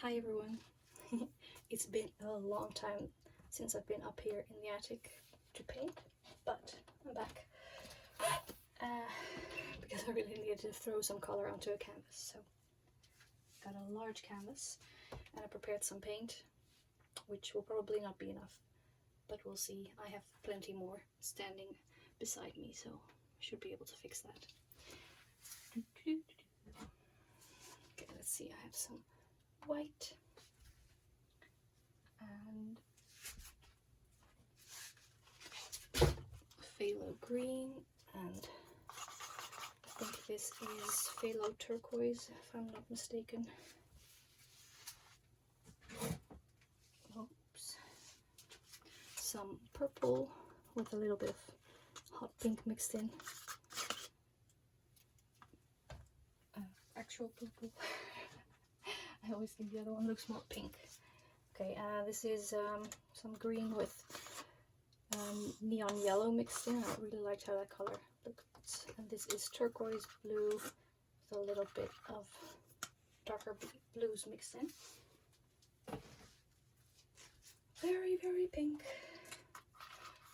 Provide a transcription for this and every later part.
Hi everyone. It's been a long time since I've been up here in the attic to paint, but I'm back because I really needed to throw some color onto a canvas. So got a large canvas and I prepared some paint, which will probably not be enough, but we'll see. I have plenty more standing beside me, so I should be able to fix that. Okay, let's see. I have some white and phthalo green, and I think this is phthalo turquoise if I'm not mistaken. Oops. Some purple with a little bit of hot pink mixed in. Actual purple. I always think the other one looks more pink. Okay, this is some green with neon yellow mixed in. I really liked how that color looked. And this is turquoise blue with a little bit of darker blues mixed in. Very, very pink.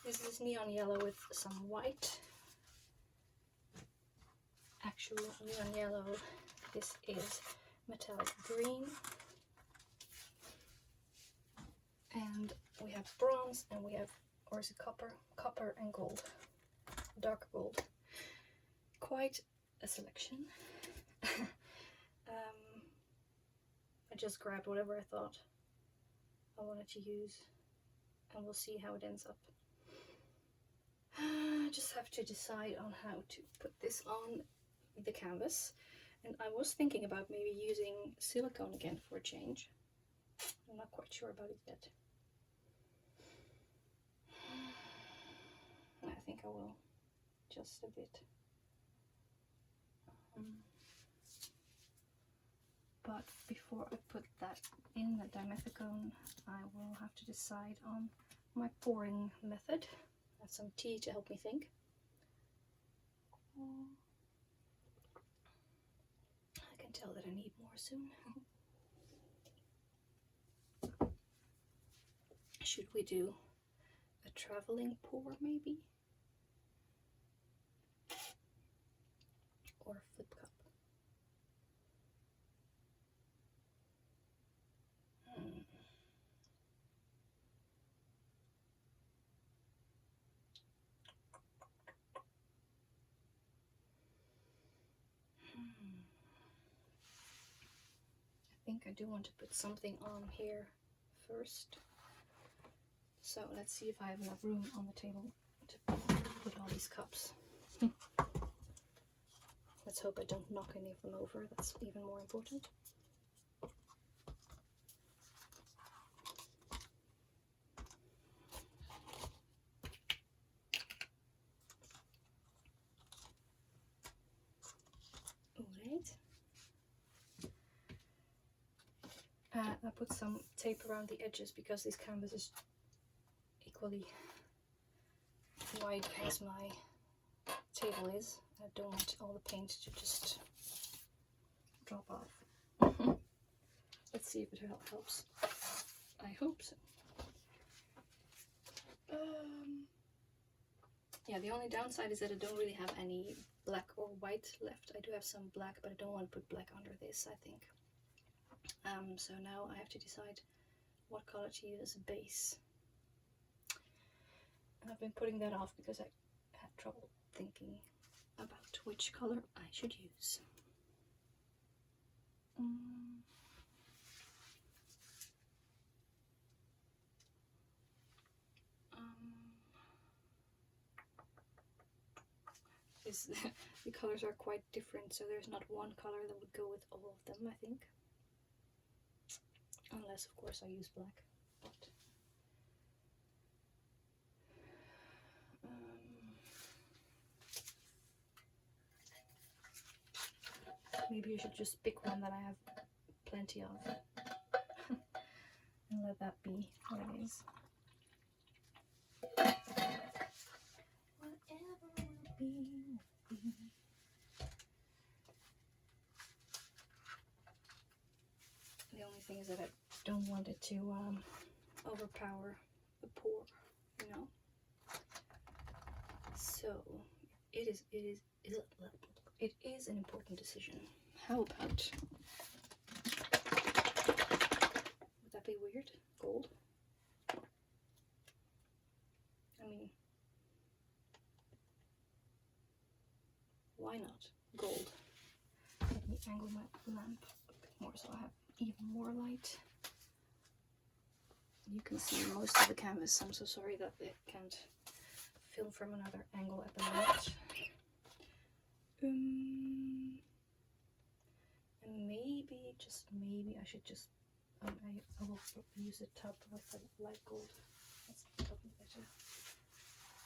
This is neon yellow with some white. Actual neon yellow. This is metallic green. And we have bronze, and we have, or is it copper? Copper and gold. Dark gold. Quite a selection. I just grabbed whatever I thought I wanted to use, and we'll see how it ends up. I just have to decide on how to put this on the canvas, and I was thinking about maybe using silicone again for a change. I'm not quite sure about it yet. I think I will, just a bit. But before I put that in the dimethicone, I will have to decide on my pouring method. I have some tea to help me think. I can tell that I need more soon. Should we do a traveling pour maybe? Or a flip cup? I think I do want to put something on here first. So let's see if I have enough room on the table to put all these cups. Let's hope I don't knock any of them over. That's even more important. Alright. I put some tape around the edges because this canvas is equally wide as my table is. I don't want all the paint to just drop off. Let's see if it helps. I hope so. Yeah, the only downside is that I don't really have any black or white left. I do have some black, but I don't want to put black under this, I think. So now I have to decide what color to use as a base. And I've been putting that off because I had trouble thinking about which color I should use. The colors are quite different, so there's not one color that would go with all of them, I think. Unless, of course, I use black. But maybe I should just pick one that I have plenty of and let that be what it is. Whatever will be. The only thing is that I don't want it to overpower the pour, you know. So it is an important decision. How about, would that be weird? Gold? I mean, why not gold? Let me angle my lamp a bit more so I have even more light. You can see most of the canvas. I'm so sorry that it can't film from another angle at the moment. And maybe, just maybe, I should just, I will use a tub with a light gold. That's probably better.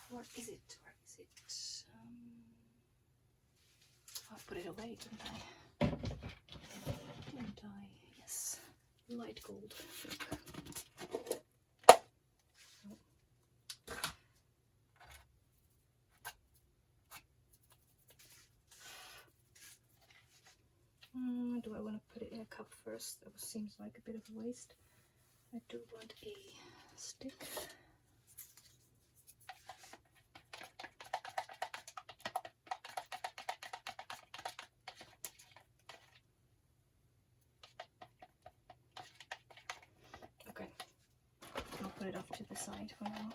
Where is it? Where is it? I put it away, didn't I? Didn't I? Yes. Light gold. Do I want to put it in a cup first? That seems like a bit of a waste. I do want a stick. Okay, I'll put it off to the side for now.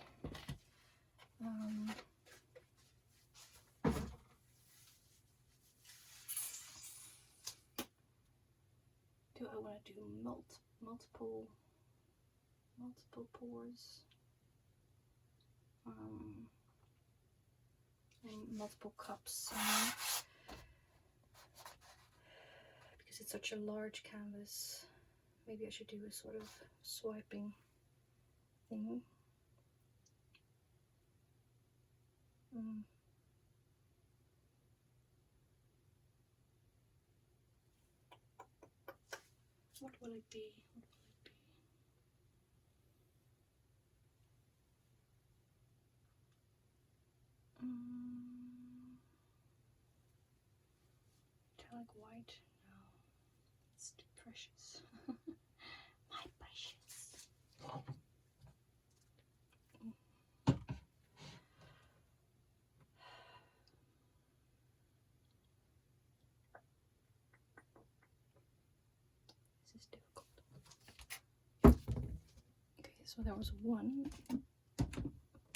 Do I want to do multiple pours? And multiple cups, because it's such a large canvas. Maybe I should do a sort of swiping thing. What will it be? Metallic white? No, it's too precious. My precious. This is difficult. Okay, so there was one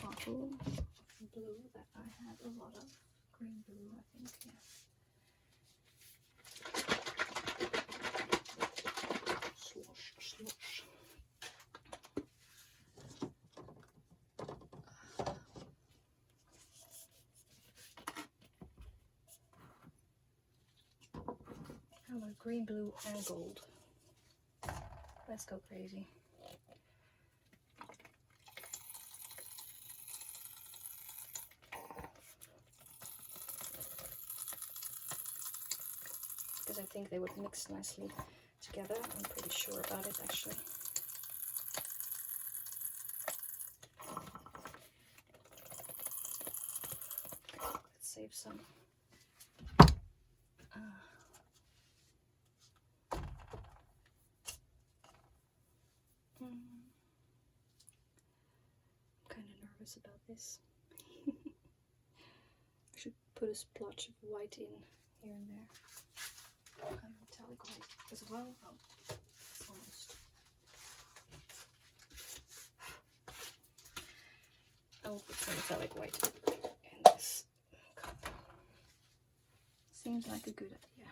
bottle of blue that I had a lot of. Green blue, I think, yeah. Slosh. How about green, blue, and gold? Let's go crazy. Because I think they would mix nicely together. I'm pretty sure about it, actually. Let's save some. I'm kind of nervous about this. I should put a splotch of white in here and there. And metallic white as well. Oh, almost. I will put some metallic white in this cup. Seems like a good idea.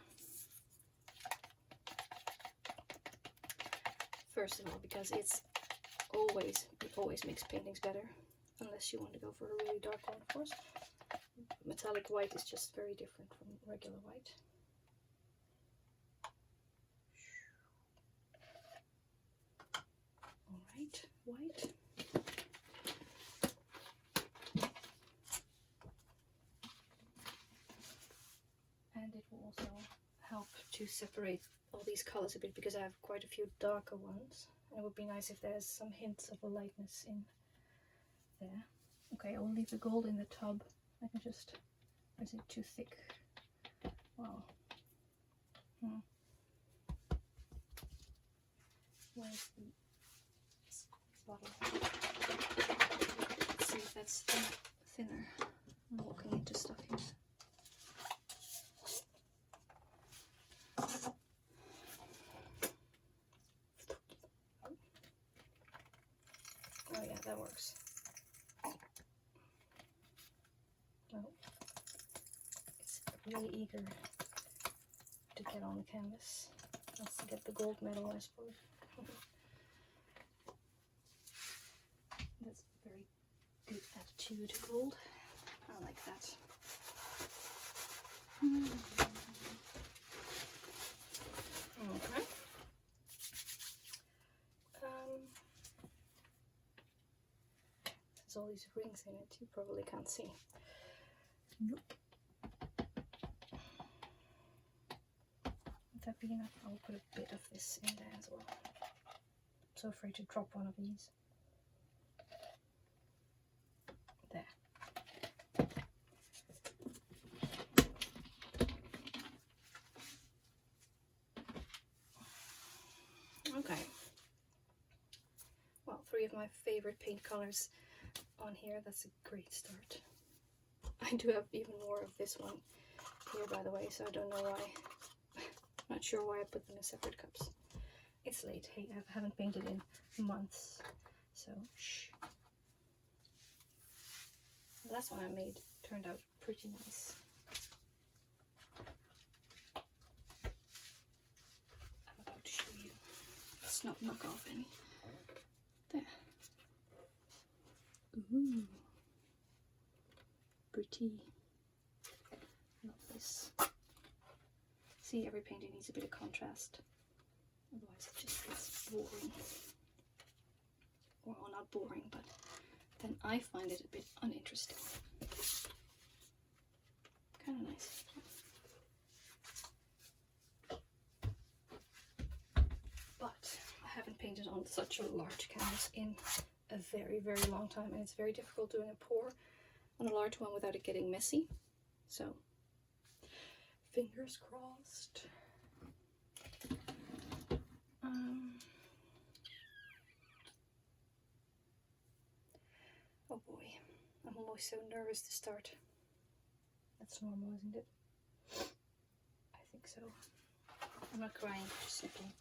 First of all, because it always makes paintings better, unless you want to go for a really dark one, of course. Metallic white is just very different from regular white. Alright, white. And it will also help to separate all these colors a bit, because I have quite a few darker ones. And it would be nice if there's some hints of a lightness in there. Okay, I will leave the gold in the tub. I can just, or is it too thick? Wow. Where's the squeeze bottle? Let's see if that's thinner. I'm walking into stuff here. Oh yeah, that works. Oh, it's really eager to get on the canvas. Let's get the gold medal, I suppose. That's a very good attitude, gold. I like that. Okay. There's all these rings in it, you probably can't see. Nope. Would that be enough? I'll put a bit of this in there as well. I'm so afraid to drop one of these. There. Okay. Well, 3 of my favorite paint colors on here. That's a great start. I do have even more of this one here, by the way, so I don't know why. Not sure why I put them in separate cups. It's late. Hey, I haven't painted in months, so shh. The last one I made turned out pretty nice. I'm about to show you. Let's not knock off any. There. Ooh. Pretty. Love this. See, every painting needs a bit of contrast. Otherwise it just gets boring. Well, not boring, but then I find it a bit uninteresting. Kind of nice. But I haven't painted on such a large canvas in a very, very long time, and it's very difficult doing a pour on a large one without it getting messy. So, fingers crossed. Oh boy, I'm always so nervous to start. That's normal, isn't it? I think so. I'm not crying, just simply.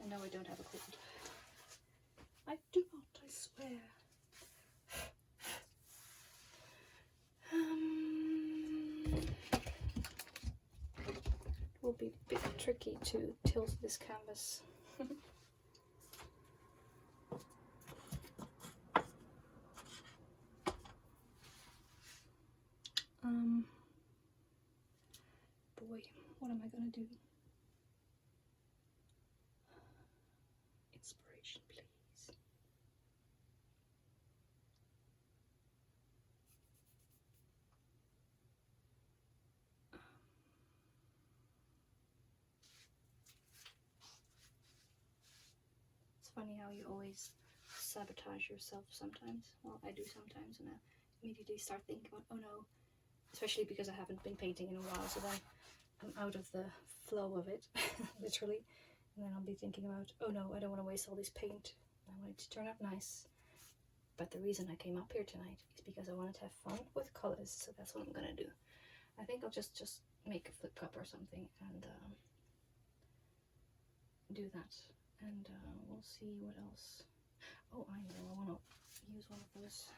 I know I don't have a cold. I do not, I swear. It will be a bit tricky to tilt this canvas. Boy, what am I gonna do? Inspiration, please. It's funny how you always sabotage yourself sometimes. Well, I do sometimes, and I immediately start thinking about, oh no, especially because I haven't been painting in a while, so then I'm out of the flow of it, literally. And then I'll be thinking about, oh no, I don't want to waste all this paint. I want it to turn out nice. But the reason I came up here tonight is because I wanted to have fun with colors, so that's what I'm gonna do. I think I'll just make a flip cup or something and do that. And we'll see what else. Oh, I know, I want to use one of those.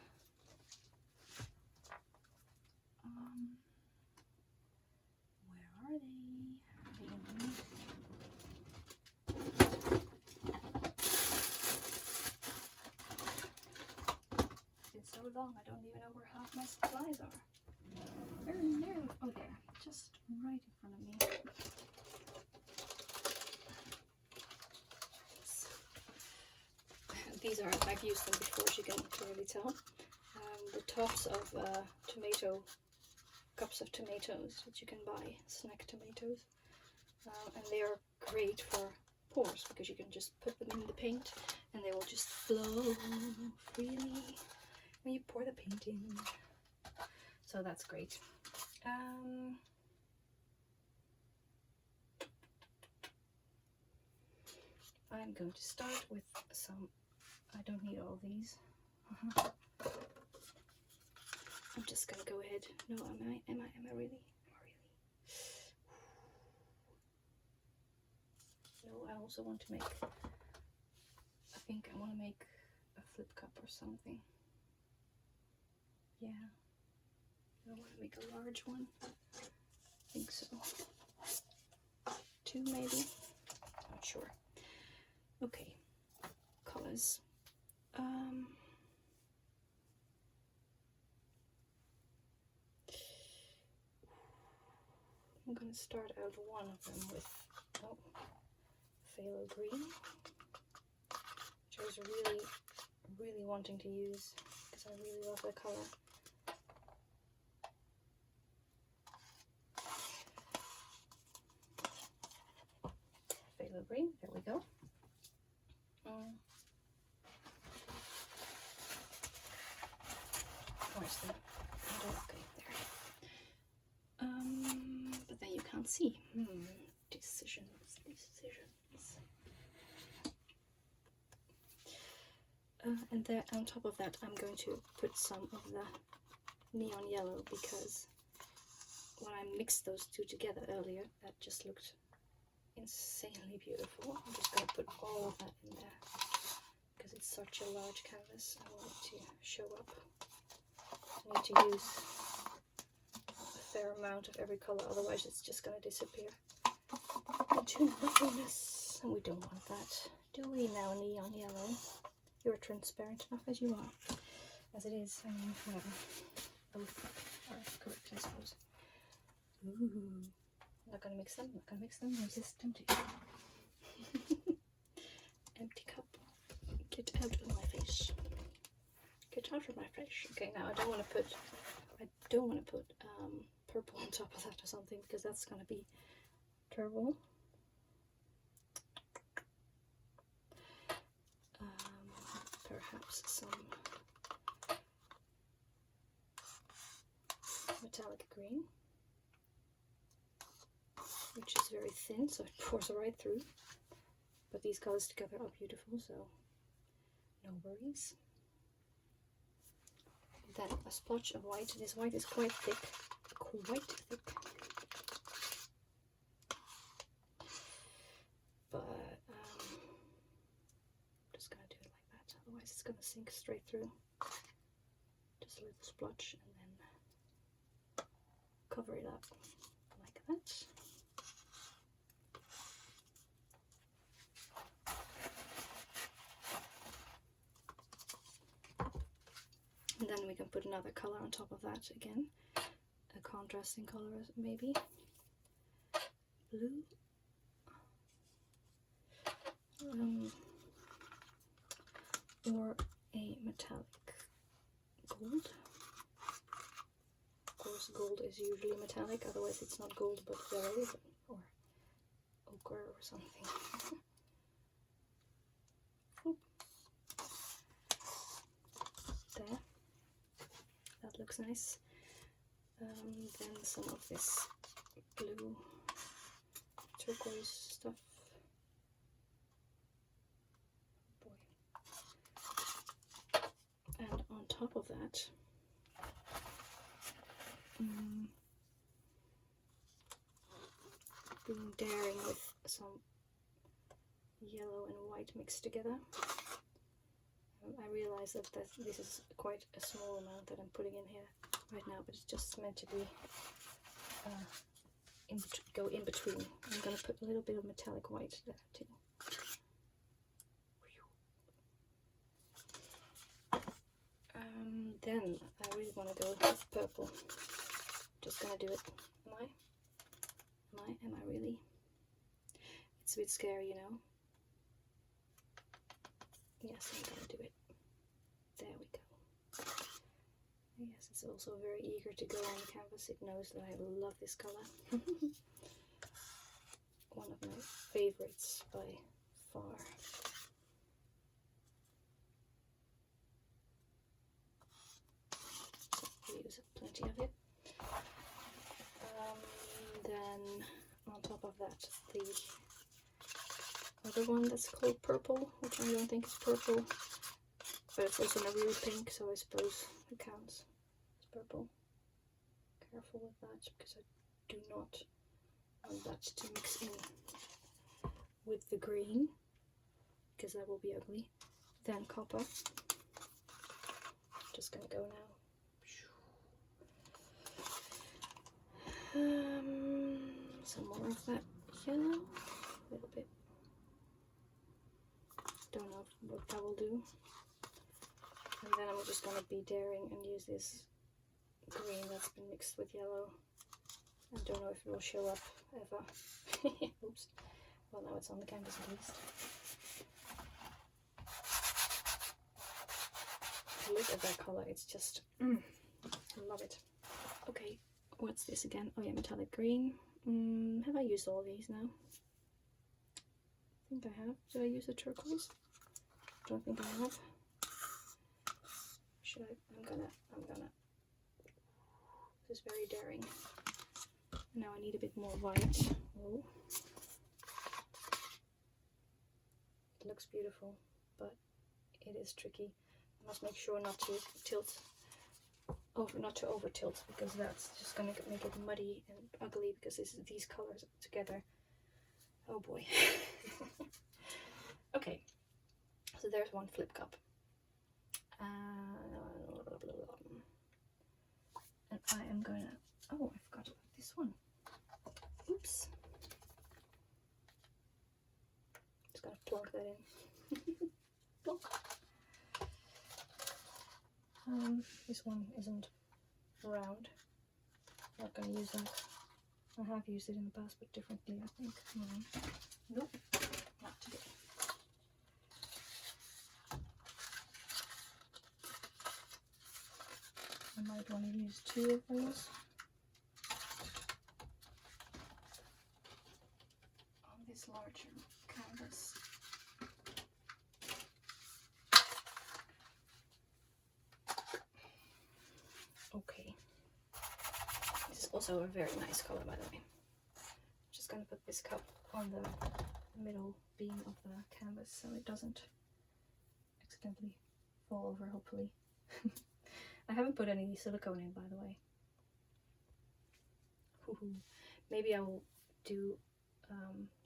Where are they? It's so long, I don't even know where half my supplies are. Where is there? Oh, there, just right in front of me. These are, I've used them before, as you can clearly tell. The tops of cups of tomatoes that you can buy, snack tomatoes. And they are great for pours because you can just put them in the paint and they will just flow freely when you pour the paint in. So that's great. I'm going to start with some, I don't need all these. I'm just gonna go ahead. No, am I really? No, I also want to make, I think I want to make a flip cup or something. Yeah. I want to make a large one. I think so. 2 maybe? Not sure. Okay. Colors. I'm going to start out one of them with phthalo green, which I was really wanting to use because I really love the color. Phthalo green, there we go. Where's the okay, there. But then you can't see. Decisions. And there, on top of that, I'm going to put some of the neon yellow because when I mixed those two together earlier, that just looked insanely beautiful. I'm just going to put all of that in there because it's such a large canvas. I want it to show up. I need to use a fair amount of every color, otherwise it's just going to disappear into nothingness, and we don't want that, do we now, neon yellow? You're transparent enough as you are. As it is, I mean, whatever. Both are correct, I suppose. Ooh. I'm not going to mix them, resist temptation. Empty cup. Get out of my face. Get out of my face. Okay, now I don't want to put purple on top of that or something because that's going to be terrible. Perhaps some metallic green, which is very thin, so it pours right through. But these colors together are beautiful, so no worries. Then a splotch of white. This white is quite thick. But I'm just going to do it like that, otherwise it's going to sink straight through. Just a little splotch and then cover it up like that. And then we can put another color on top of that again, a contrasting color maybe, blue, or a metallic gold. Of course, gold is usually metallic, otherwise it's not gold but yellow or ochre or something. There. That looks nice. Then some of this blue turquoise stuff. Boy. And on top of that, being daring with some yellow and white mixed together. I realize that this is quite a small amount that I'm putting in here right now, but it's just meant to be go in between. I'm going to put a little bit of metallic white there too. Then I really want to go with purple. Just going to do it. Am I really? It's a bit scary, you know. Yes, I'm going to do it. There we go. Yes, it's also very eager to go on the canvas. It knows that I love this color. One of my favorites by far. So we use plenty of it. Then on top of that, the other one that's called purple, which I don't think is purple, but it's also a real pink, so I suppose it counts as purple. Careful with that, because I do not want that to mix in with the green, because that will be ugly. Then copper. Just gonna go now. Some more of that yellow, a little bit. Don't know what that will do. And then I'm just gonna be daring and use this green that's been mixed with yellow. I don't know if it will show up ever. Oops. Well, now it's on the canvas at least. Look at that color, it's just, I love it. Okay, what's this again? Oh yeah, metallic green. Have I used all these now? I think I have. Did I use the turquoise? Don't think I have. Should I? I'm gonna. This is very daring. Now I need a bit more white. Oh. It looks beautiful, but it is tricky. I must make sure not to over tilt, because that's just gonna make it muddy and ugly, because these colors together. Oh boy. Okay, so there's one flip cup. And I am gonna, oh, I forgot about this one. Oops. Just gotta plug that in. Plug. This one isn't round. Not gonna use that. I have used it in the past, but differently, I think. Nope, not today. I might want to use 2 of those on this larger canvas. Okay. This is also a very nice color, by the way. I'm just going to put this cup on the middle beam of the canvas so it doesn't accidentally fall over, hopefully. I haven't put any silicone in, by the way. Maybe I will do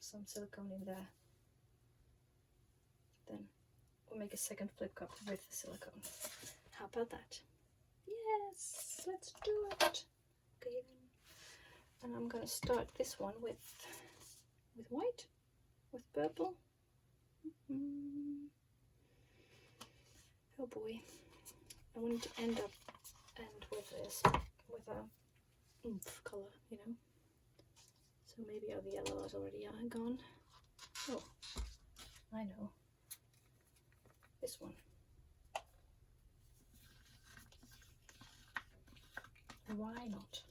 some silicone in there. Then we'll make a second flip cup with silicone. How about that? Yes, let's do it. Okay, and I'm gonna start this one with white, with purple. Oh boy, I wanted to end with this, with a oomph color, you know. So maybe the yellow is already gone. Oh, I know. This one. Why not?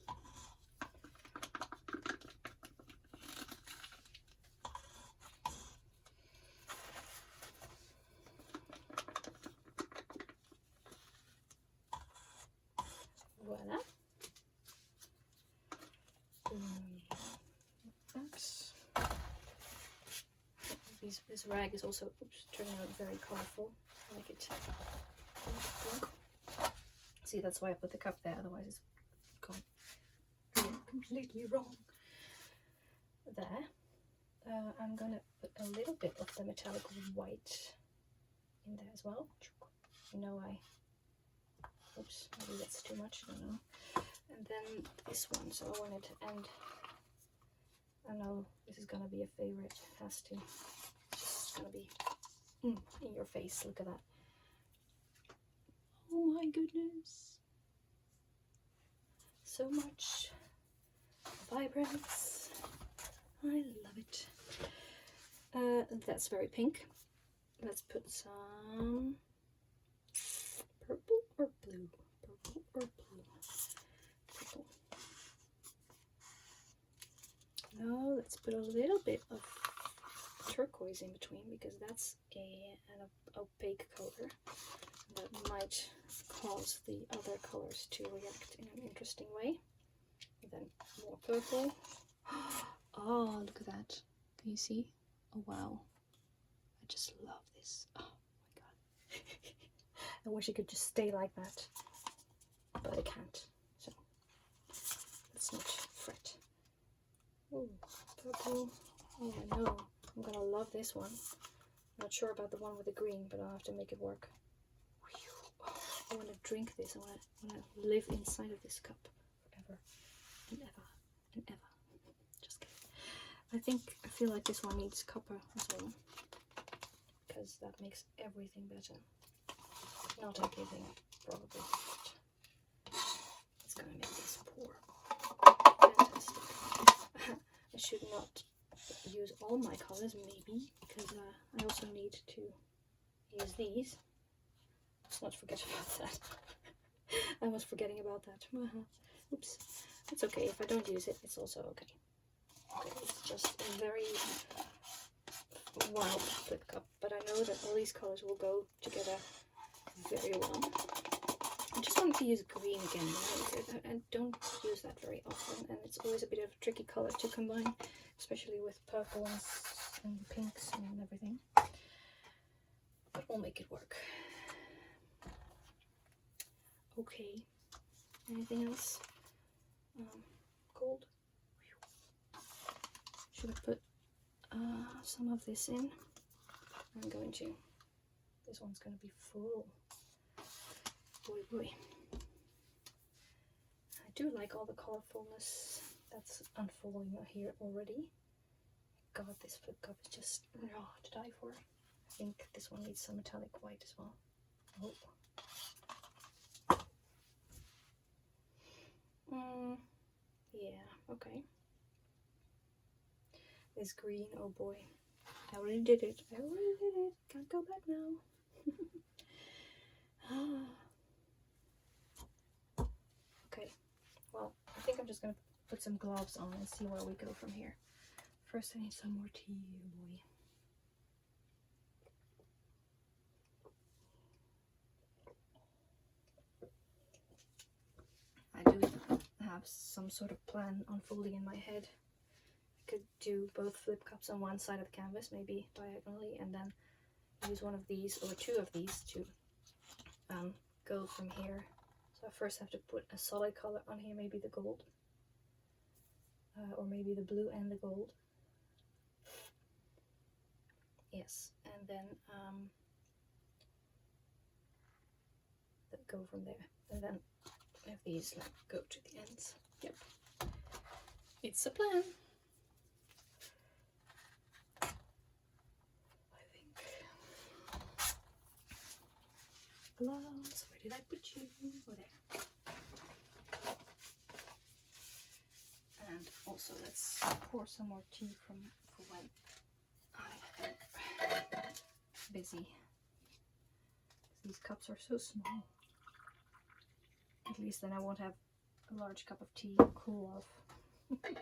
Voila. Oops. This rag is also turning out very colorful. I like it. See, that's why I put the cup there, otherwise it's gone completely wrong. There. I'm gonna put a little bit of the metallic white in there as well. You know, oops, maybe that's too much, I don't know. And then this one, so I wanted to end, I know this is gonna be a favorite, it has to. It's just gonna be in your face, look at that. Oh my goodness. So much vibrance. I love it. That's very pink. Let's put some purple or blue. Purple or blue. Purple. No, let's put a little bit of turquoise in between, because that's an opaque color that might cause the other colors to react in an interesting way. And then more purple. Oh, look at that. Can you see? Oh, wow. I just love this. Oh my god. I wish it could just stay like that, but it can't. So let's not fret. Oh, purple. Oh, I know. I'm gonna love this one. Not sure about the one with the green, but I'll have to make it work. I want to drink this. I want to live inside of this cup forever and ever and ever. Just kidding. I feel like this one needs copper as well, because that makes everything better. Not everything, probably, but it's gonna make this pour. Fantastic. I should not use all my colors, maybe, because I also need to use these. Let's not forget about that. I was forgetting about that. Oops. It's okay. If I don't use it, it's also okay. Okay, it's just a very wild flip cup, but I know that all these colors will go together very well. I just wanted to use green again. I don't use that very often, and it's always a bit of a tricky color to combine, especially with purples and pinks and everything. But we'll make it work. Okay. Anything else? Gold. Should I put some of this in? I'm going to. This one's going to be full. Boy, boy. I do like all the colorfulness that's unfolding here already. God, this flip cup is just raw to die for. I think this one needs some metallic white as well. Oh. Yeah, okay. This green, oh boy. I already did it. Can't go back now. Okay, well, I think I'm just gonna put some gloves on and see where we go from here. First, I need some more tea, boy. I do have some sort of plan unfolding in my head. I could do both flip cups on one side of the canvas, maybe diagonally, and then use one of these or two of these to go from here. So I first have to put a solid color on here, maybe the gold, or maybe the blue and the gold. Yes, and then go from there, and then have these like go to the ends. Yep, it's a plan. I think. Gloves. Where did I put you? Oh, there. And also, let's pour some more tea for when I am busy. These cups are so small. At least then I won't have a large cup of tea to cool off. That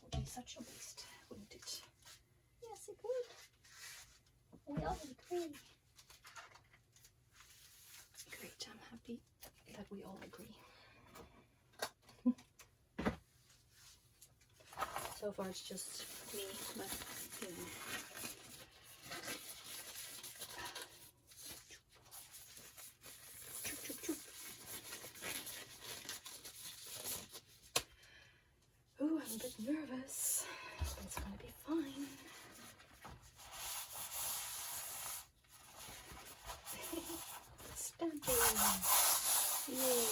would be such a waste, wouldn't it? Yes, it would. We all agree. Great, I'm happy that we all agree. So far it's just me, but you know. Ooh, I'm a bit nervous, but it's gonna be fine. Stamping! Yay!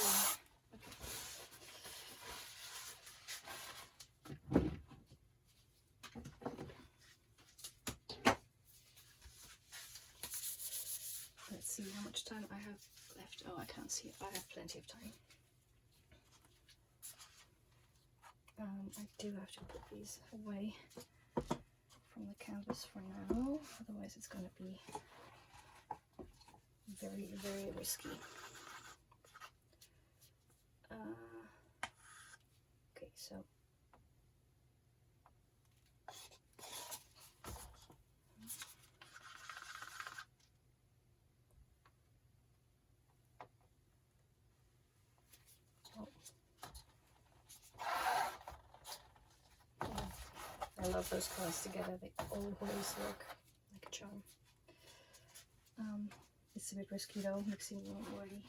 Let's see how much time I have left. Oh, I can't see it. I have plenty of time. I do have to put these away from the canvas for now, otherwise it's going to be very, very risky. Okay, so I love those colors together. They always work like a charm. It's a bit risky though, mixing one already.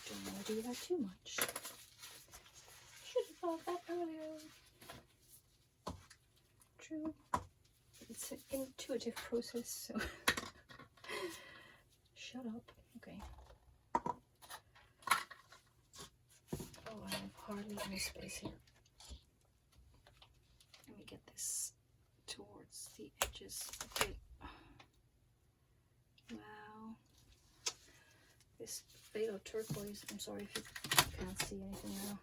Don't want to do that too much. Should have thought that earlier. True. It's an intuitive process, so shut up. Okay. Oh, I have hardly any space here. Let me get this towards the edges. Okay. Wow. This Phthalo turquoise, I'm sorry if you can't see anything now.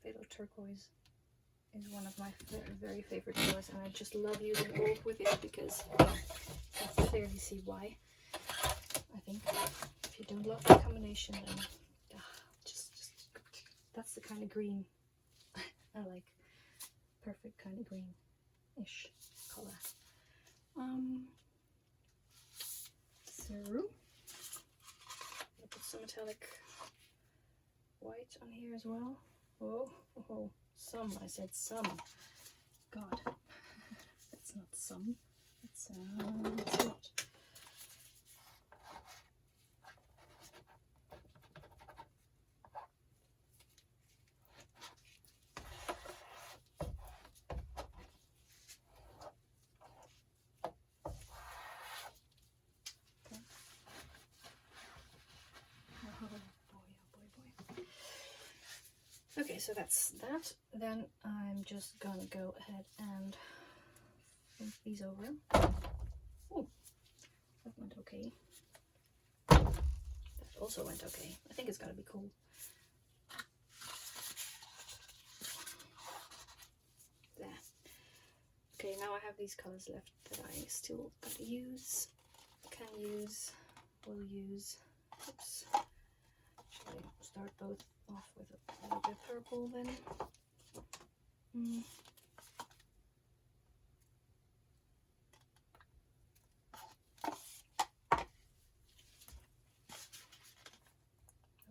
Phthalo turquoise is one of my very favorite colors, and I just love using gold with it because you can clearly see why. I think if you don't love the combination, then just that's the kind of green I like. Perfect kind of green-ish color. So I'll put some metallic white on here as well. Oh, some. I said some. God, that's not some. It's a lot. Okay, so that's that. Then I'm just gonna go ahead and flip these over. Oh, that went okay. That also went okay. I think it's gonna be cool. There. Okay, now I have these colors left that I still gotta use, can use, will use. Oops. Should I start both off with a little bit purple then?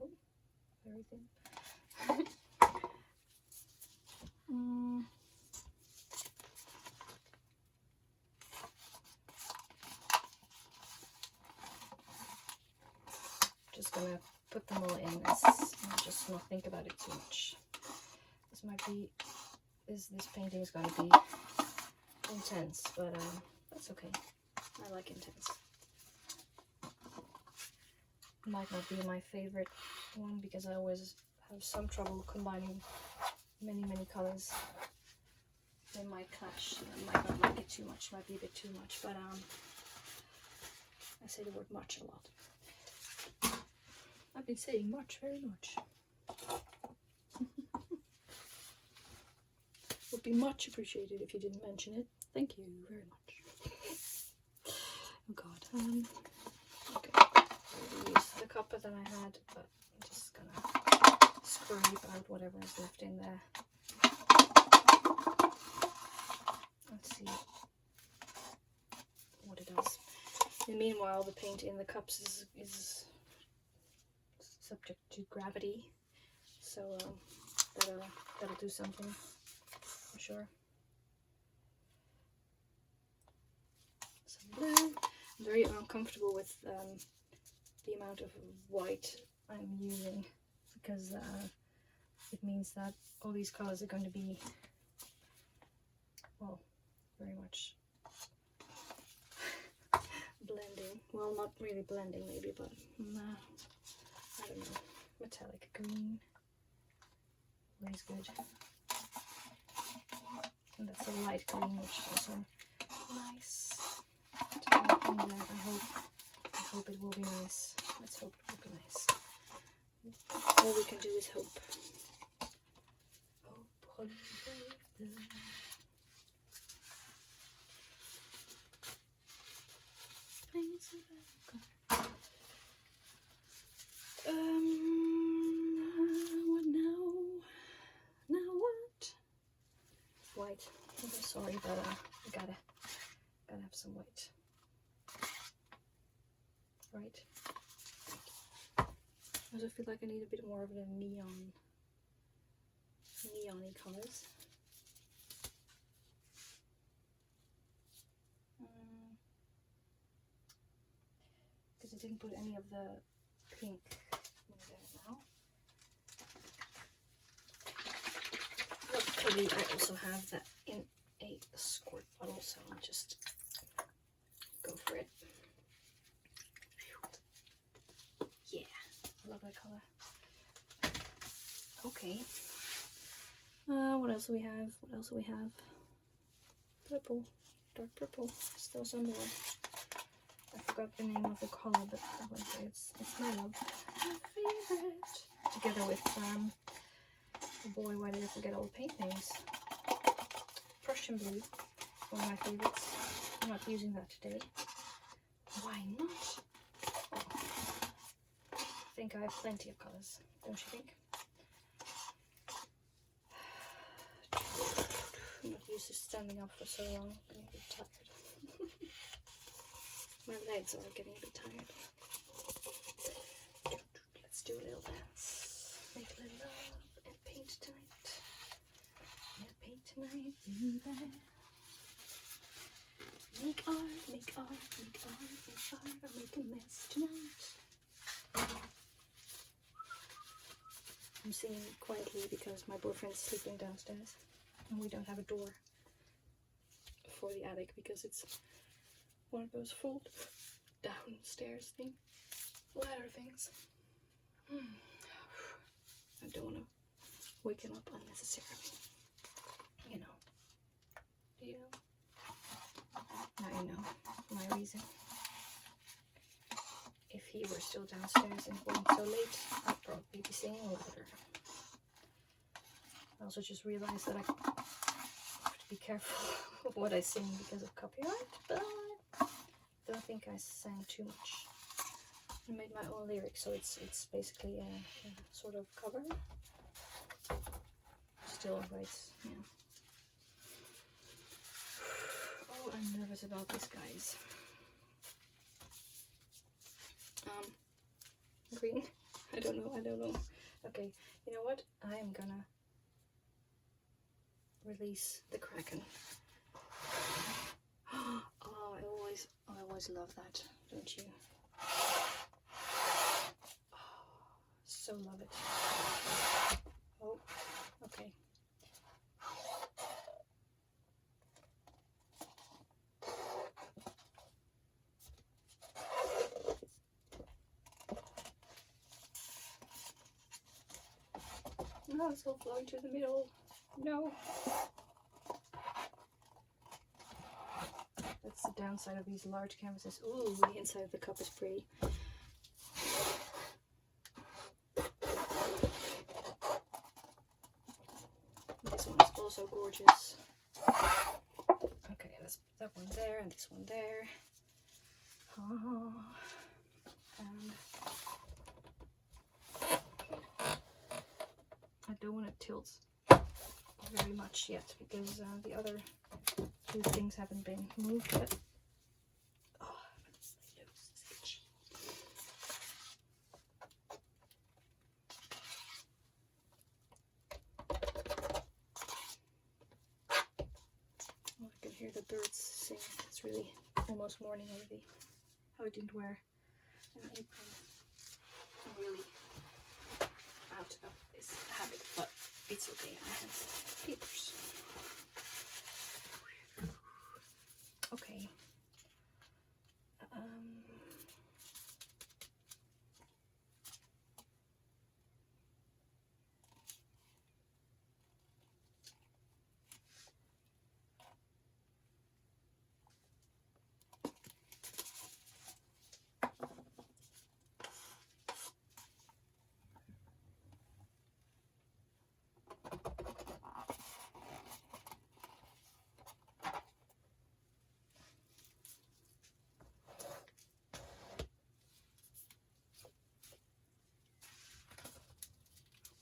Oh, very thin. Just gonna put them all in and just not think about it too much. This painting is gonna be intense, but that's okay. I like intense. Might not be my favorite one because I always have some trouble combining many colors. They might clash. I might not like it too much. Might be a bit too much, but I say the word much a lot. I've been saying much very much. Would be much appreciated if you didn't mention it. Thank you very much. Oh God. Okay. I'll use the copper that I had, but I'm just gonna scrape out whatever is left in there. Let's see what it does. And meanwhile, the paint in the cups is subject to gravity, so that'll do something for sure. Some blue. I'm very uncomfortable with the amount of white I'm using because it means that all these colors are going to be, well, very much blending. Well, not really blending maybe, but I don't know. Metallic green. Always good. And that's a light green, which is also nice. In there. I hope it will be nice. Let's hope it will be nice. All we can do is hope. Hope. What now? Now what? White. I'm sorry, but I gotta have some white. Right. I also feel like I need a bit more of the neon-y colors. didn't put any of the pink in there now. Luckily, I also have that in a squirt bottle, so I'll just go for it. Yeah, I love that color. Okay. What else do we have? What else do we have? Purple. Dark purple. Still some more. I forgot the name of the color, but it's my love. My favorite. Together with, oh boy, why did I forget all the paint names? Prussian blue. One of my favorites. I'm not using that today. Why not? I think I have plenty of colors, don't you think? I'm not used to standing up for so long. I'm getting a bit tired. My legs are getting a bit tired. Let's do a little dance. Make a little love and paint tonight. Yeah, paint tonight, baby. Make art, make art, make art, make art, or make a mess tonight. I'm singing quietly because my boyfriend's sleeping downstairs and we don't have a door for the attic because it's one of those fold downstairs ladder things. I don't want to wake him up unnecessarily. You know. Do you know? Now you know my reason. If he were still downstairs and going so late, I'd probably be singing louder. I also just realized that I have to be careful of what I sing because of copyright, but I don't think I sang too much. I made my own lyrics, so it's basically a sort of cover. Still writes, yeah. Oh, I'm nervous about this, guys. Green? I don't know. Okay, you know what? I am gonna release the Kraken. Oh, I always love that, don't you? Oh, so love it. Oh, okay. No, it's all flowing to the middle. No. That's the downside of these large canvases. Ooh, the inside of the cup is pretty. This one is also gorgeous. Okay, let's put that one there and this one there. Oh, and I don't want it to tilt very much yet because the other two things haven't been moved yet. Oh, my nose is itchy. Oh, I can hear the birds sing. It's really almost morning already. Oh, I didn't wear an apron. I'm really out of this habit, but it's okay. I have papers. Okay.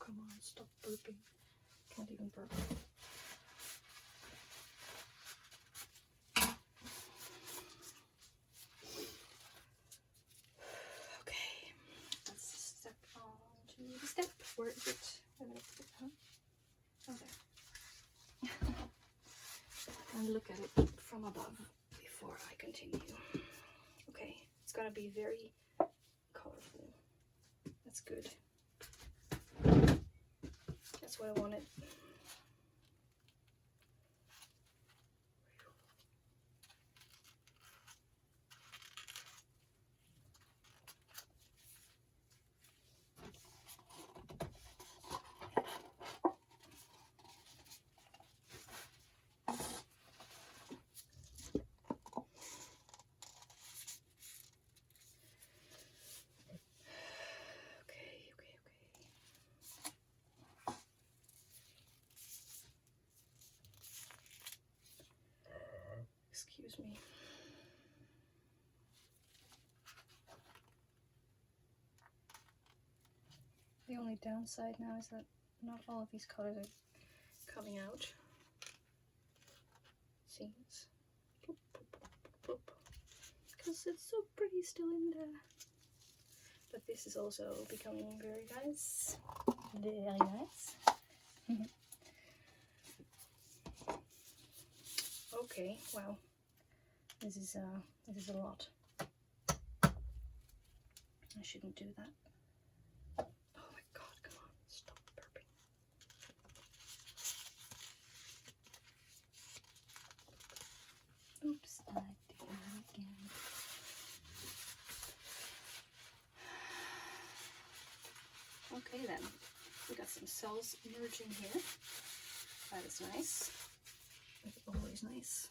Come on, stop burping. Can't even burp. Okay, let's step on to the step. Where is it? Where did I put it? Huh? Oh, there. And look at it from above before I continue. Okay, it's gonna be very That's good. That's what I wanted. Excuse me. The only downside now is that not all of these colors are coming out. Seems. Because it's so pretty still in there. But this is also becoming very nice. Very nice. Okay, wow. This is a lot. I shouldn't do that. Oh my god, come on, stop burping. Oops, I did it again. Okay then, we got some cells emerging here. That is nice. It's always nice.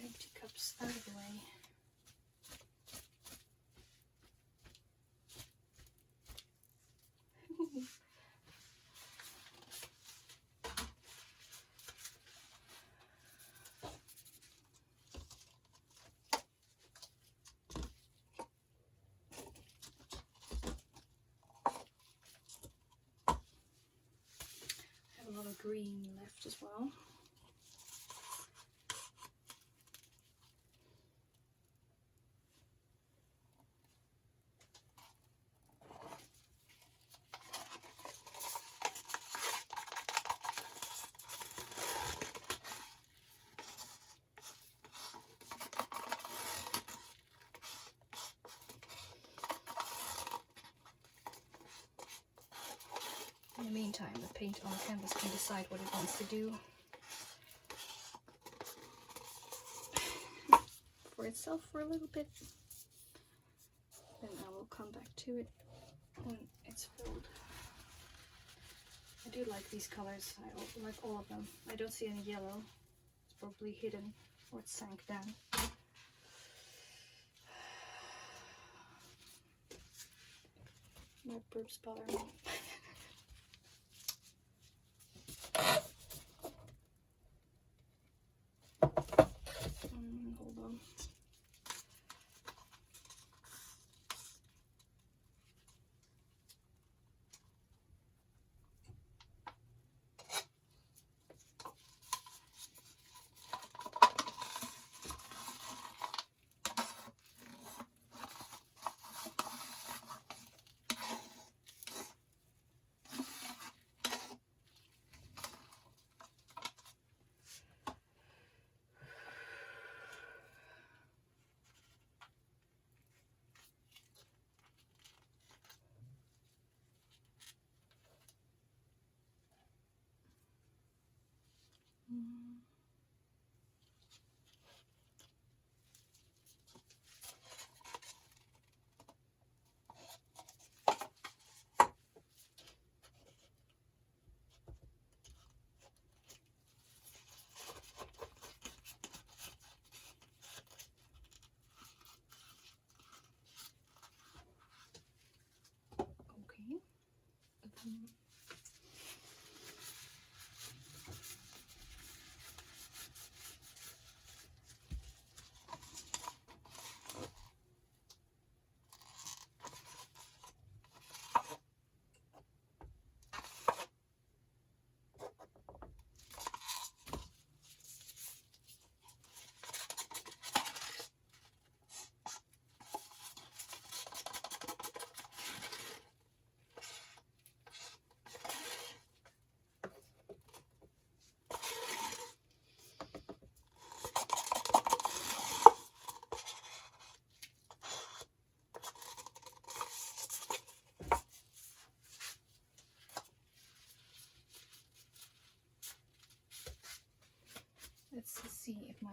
Empty cups out of the way. A lot of green left as well. In the meantime, the paint on the canvas can decide what it wants to do for itself for a little bit. Then I will come back to it when it's filled. I do like these colors. I like all of them. I don't see any yellow. It's probably hidden or it sank down. My burps bother me. Hold on.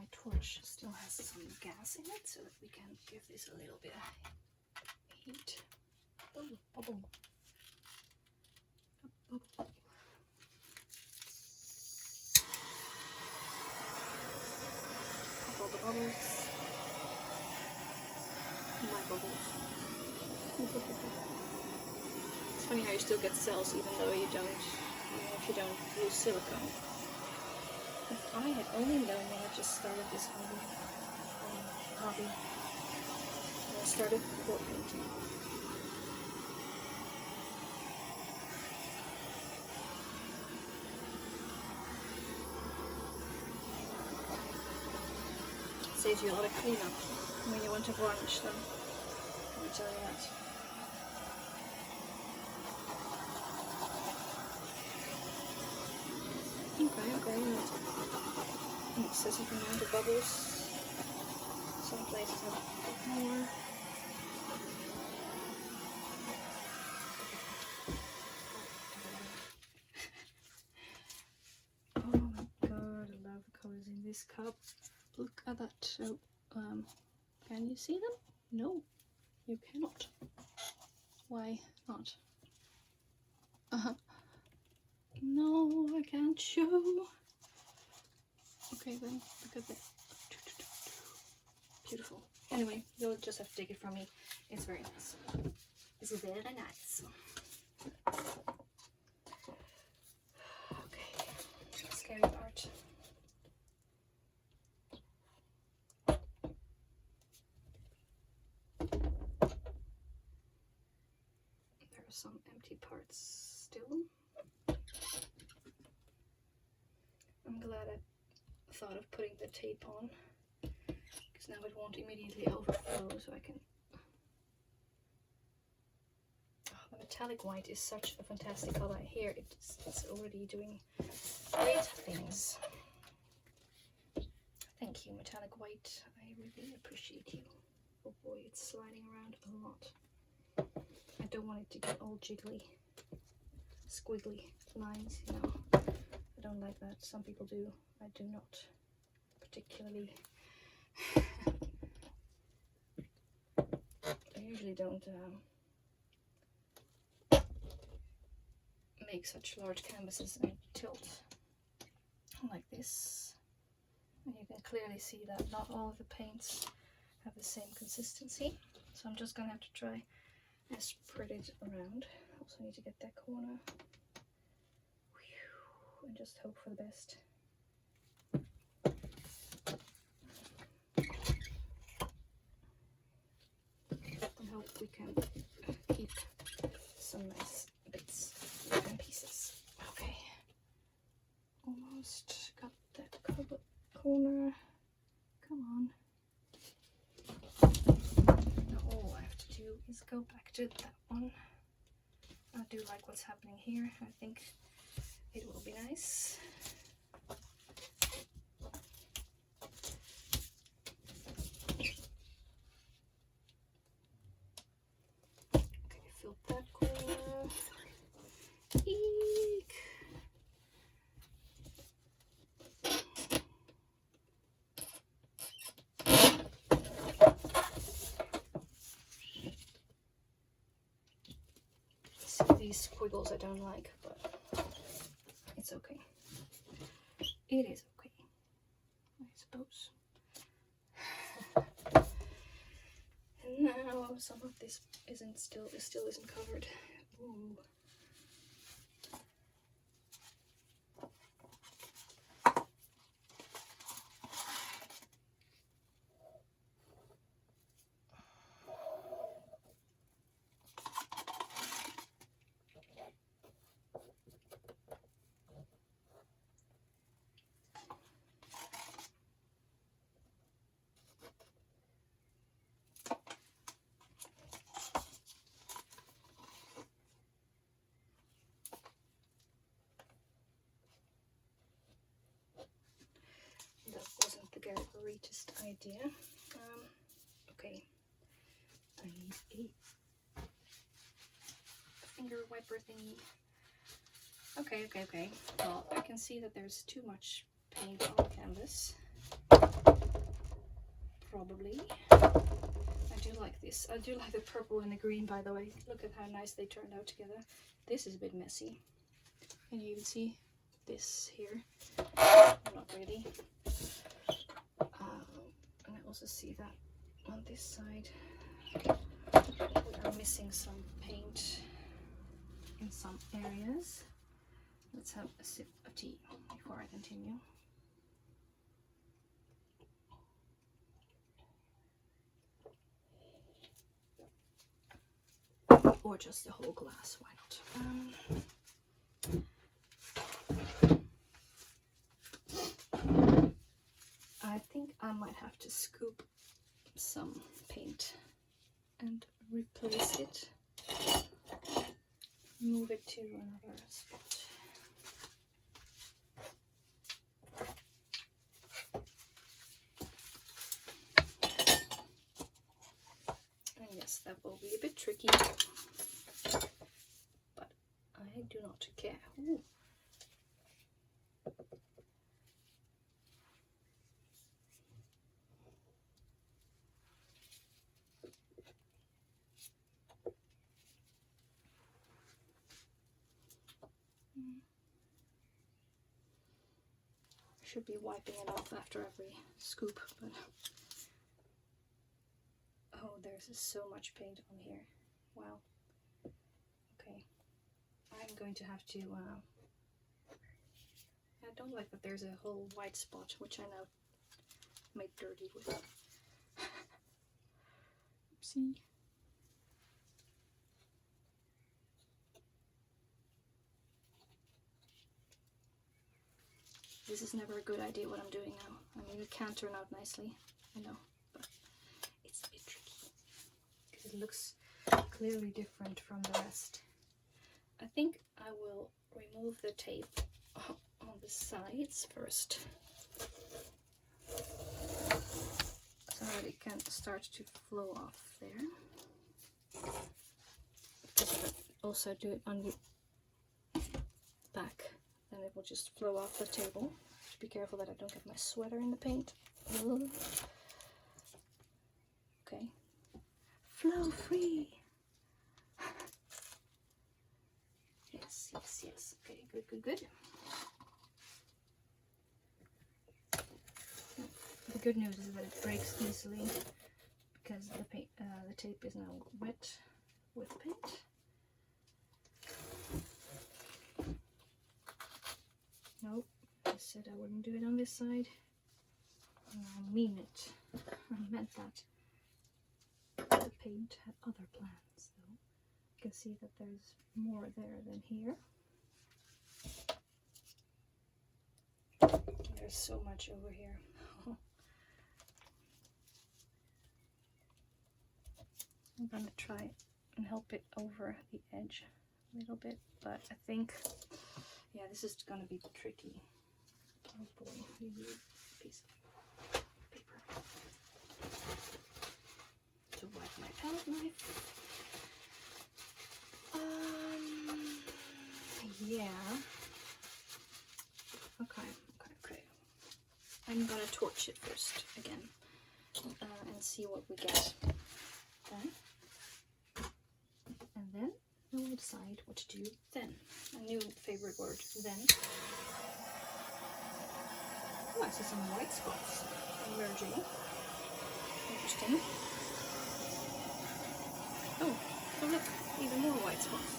my torch still has some gas in it, so that we can give this a little bit of heat. Oh, bubble. Pop all the bubbles. My bubbles. It's funny how you still get cells even though you don't, if you don't use silicone. If I had only known when I just started this hobby, when I started pour painting. Saves you a lot of cleanup when you want to varnish them. Let me tell you that. Okay. Excessive amount of bubbles. Some places have a bit more. Oh my god, I love the colors in this cup. Look at that. So, can you see them? No, you cannot. Why not? No, I can't show. Okay then, look at that. Beautiful. Anyway, you'll just have to take it from me. It's very nice. It's very nice. Okay, scary part. There are some empty parts still. I'm glad I thought of putting the tape on, because now it won't immediately overflow, so I can... Oh, the metallic white is such a fantastic color. Here it's already doing great things. Thank you, metallic white. I really appreciate you. Oh boy, it's sliding around a lot. I don't want it to get all jiggly, squiggly lines, you know. I don't like that. Some people do. I do not particularly. I usually don't make such large canvases and tilt like this. And you can clearly see that not all of the paints have the same consistency. So I'm just going to have to try and spread it around. Also need to get that corner. And just hope for the best. And hope we can keep some nice bits and pieces. Okay. Almost got that corner. Come on. Now all I have to do is go back to that one. I do like what's happening here. I think it will be nice. Okay, fill that corner. Eek. See, these squiggles I don't like, but it's okay. It is okay, I suppose. And now some of this still isn't covered. Ooh. That wasn't the greatest idea. Okay, I need a finger wiper thingy. Okay. Well, I can see that there's too much paint on the canvas. probably. I do like this. I do like the purple and the green, by the way. Look at how nice they turned out together. This is a bit messy. Can you even see this here? Not really. And I also see that on this side we are missing some paint in some areas. Let's have a sip of tea before I continue. Or just the whole glass, why not? I think I might have to scoop some paint and replace it. Move it to another spot. And yes, that will be a bit tricky, but I do not care. Ooh. Should be wiping it off after every scoop, but oh, there's so much paint on here. Wow. Okay, I'm going to have to I don't like that there's a whole white spot, which I now made dirty with. Oopsie. This is never a good idea what I'm doing now. I mean, it can turn out nicely, I know, but it's a bit tricky because it looks clearly different from the rest. I think I will remove the tape on the sides first so that it can start to flow off there. Also do it on the back, then it will just flow off the table. Just be careful that I don't get my sweater in the paint. Okay, flow free. Yes, yes, yes. Okay, good, good, good. The good news is that it breaks easily because the paint, the tape is now wet with paint. Nope, I said I wouldn't do it on this side. And I mean it. I meant that. The paint had other plans, though. You can see that there's more there than here. There's so much over here. I'm gonna try and help it over the edge a little bit, but I think, yeah, this is gonna be tricky. Oh boy, you need a piece of paper to wipe my palette knife. Yeah. Okay. I'm gonna torch it first again and see what we get then. And then we'll decide what to do then. A new favorite word, then. Oh, I see some white spots emerging. Interesting. Oh, look, even more white spots.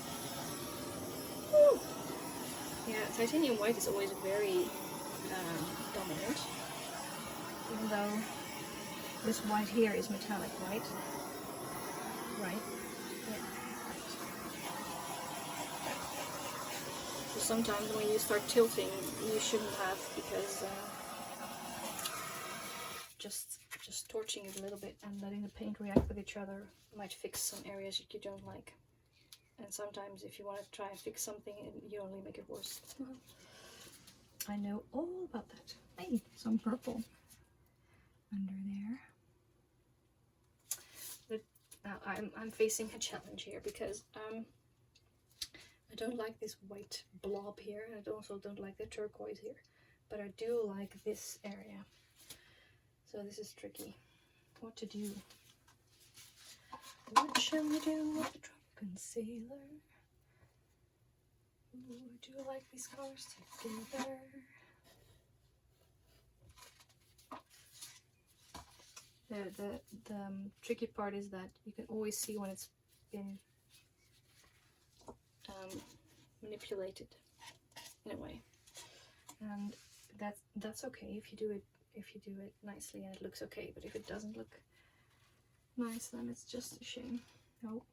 Woo. Yeah, titanium white is always very dominant, even though this white here is metallic white. Right? Yeah. So sometimes when you start tilting, you shouldn't have, because just torching it a little bit and letting the paint react with each other might fix some areas you don't like. And sometimes if you want to try and fix something, you only make it worse. I know all about that. Hey, some purple under there. But I'm facing a challenge here because I don't like this white blob here, and I also don't like the turquoise here, but I do like this area. So this is tricky. what to do. What shall we do with the drunken sailor? Ooh, do you like these colors together? The tricky part is that you can always see when it's been manipulated in a way, and that's okay if you do it nicely and it looks okay. But if it doesn't look nice, then it's just a shame. Nope.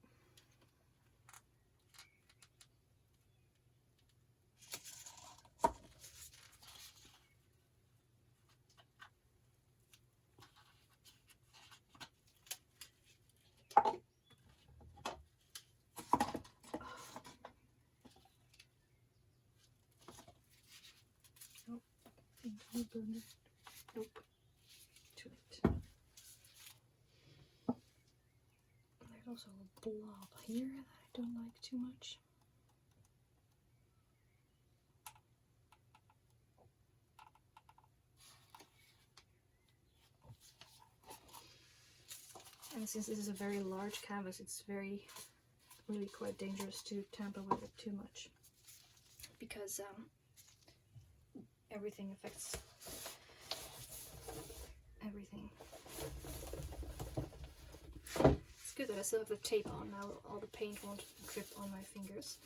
Nope. Too late. There's also a blob here that I don't like too much. And since this is a very large canvas, it's really quite dangerous to tamper with it too much, because everything affects everything. It's good that I still have the tape on now. All the paint won't drip on my fingers.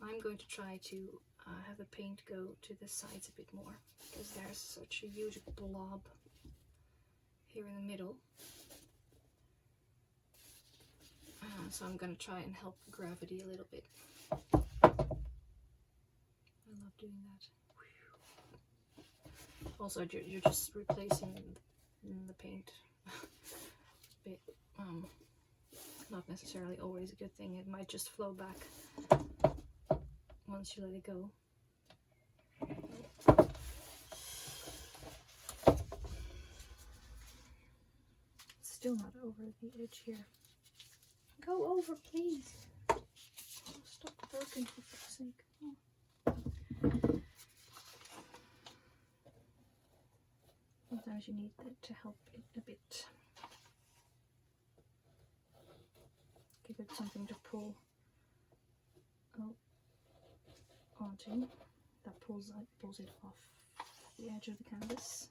I'm going to try to have the paint go to the sides a bit more, because there's such a huge blob here in the middle. So I'm going to try and help gravity a little bit. I love doing that. Also, you're just replacing the paint a bit. Not necessarily always a good thing. It might just flow back once you let it go. Still not over the edge here. Go over, please. Oh, stop working, for fuck's sake. Oh. Sometimes you need that to help it a bit. Give it something to pull onto. That pulls it off the edge of the canvas.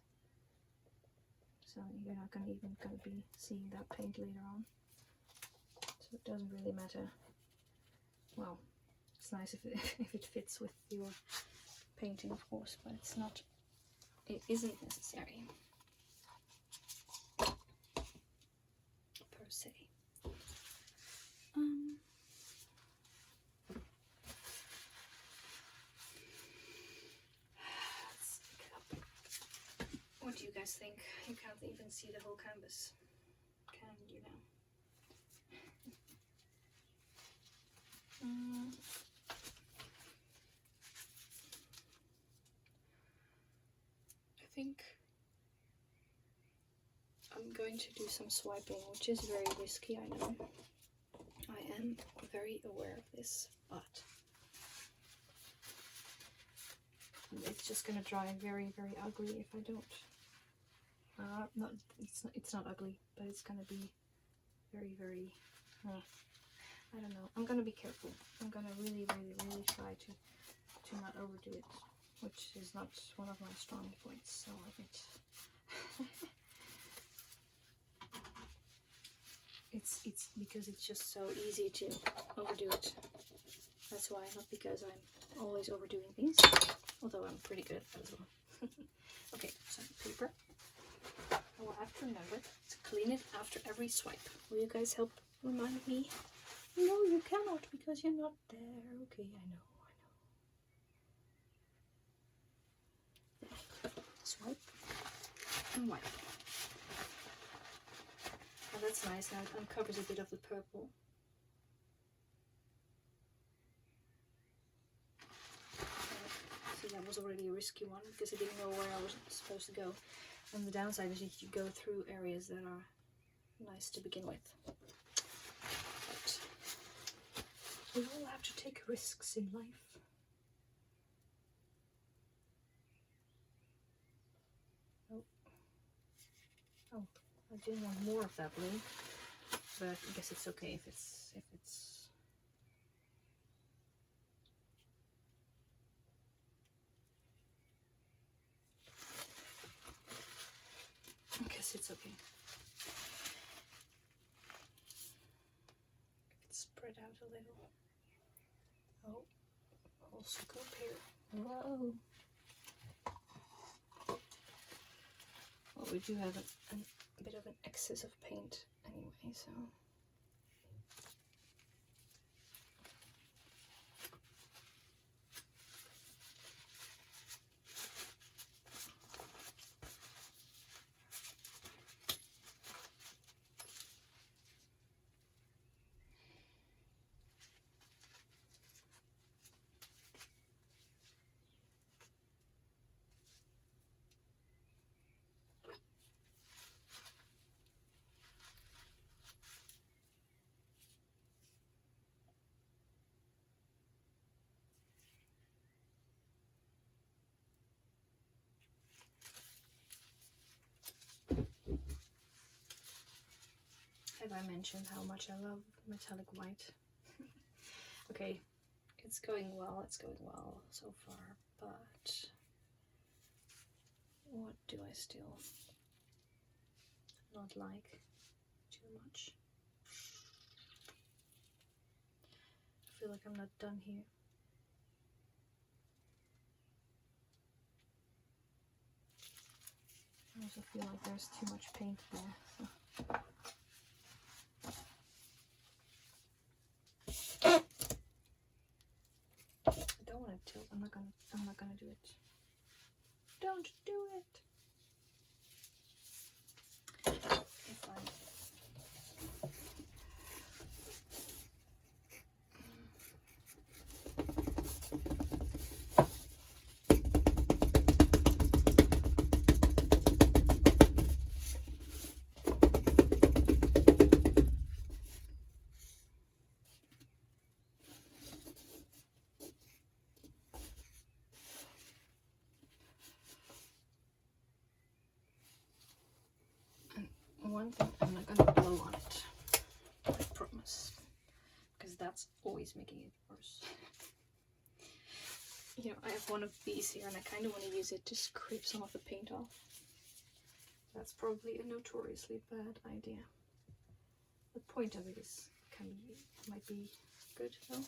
So you're not even going to be seeing that paint later on. So it doesn't really matter. Well, it's nice if it fits with your painting, of course, but it isn't necessary per se. Let's pick it up. What do you guys think? You can't even see the whole canvas, can you now? I think I'm going to do some swiping, which is very risky, I know. I am very aware of this, but it's just going to dry very, very ugly if I don't. It's not ugly, but it's going to be very, very, I don't know. I'm going to be careful. I'm going to really, really, really try to not overdo it, which is not one of my strong points, so it's because it's just so easy to overdo it. That's why, not because I'm always overdoing things, although I'm pretty good at that as well. Okay, so paper. I will have to remember to clean it after every swipe. Will you guys help remind me? No, you cannot, because you're not there. Okay, I know. Swipe and wipe. Oh, that's nice. Now it uncovers a bit of the purple. See, that was already a risky one because I didn't know where I was supposed to go. And the downside is you go through areas that are nice to begin with. But we all have to take risks in life. Oh, I didn't want more of that blue, but I guess it's okay if it's I guess it's okay. It's spread out a little. Oh, also go up here. Whoa. Well, we do have a bit of an excess of paint anyway, so. Have I mentioned how much I love metallic white? Okay, it's going well so far, but what do I still not like too much? I feel like I'm not done here. I also feel like there's too much paint there. So. I don't want to tilt. I'm not gonna do it. Don't do it. If I one thing, I'm not gonna blow on it, I promise, because that's always making it worse. You know, I have one of these here and I kind of want to use it to scrape some of the paint off. That's probably a notoriously bad idea. The point of it is might be good though.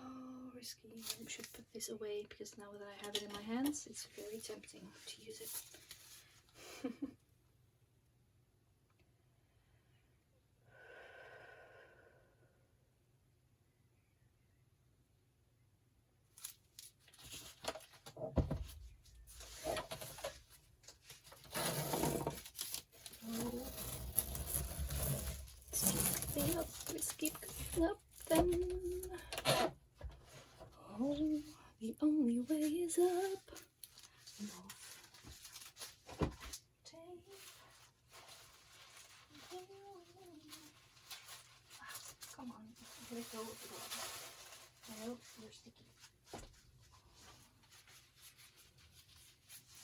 Oh, risky. I should put this away because now that I have it in my hands, it's very tempting to use it. Let's keep going up then. Oh, the only way is up. Come on, let go of the glove. Oh, you're sticky.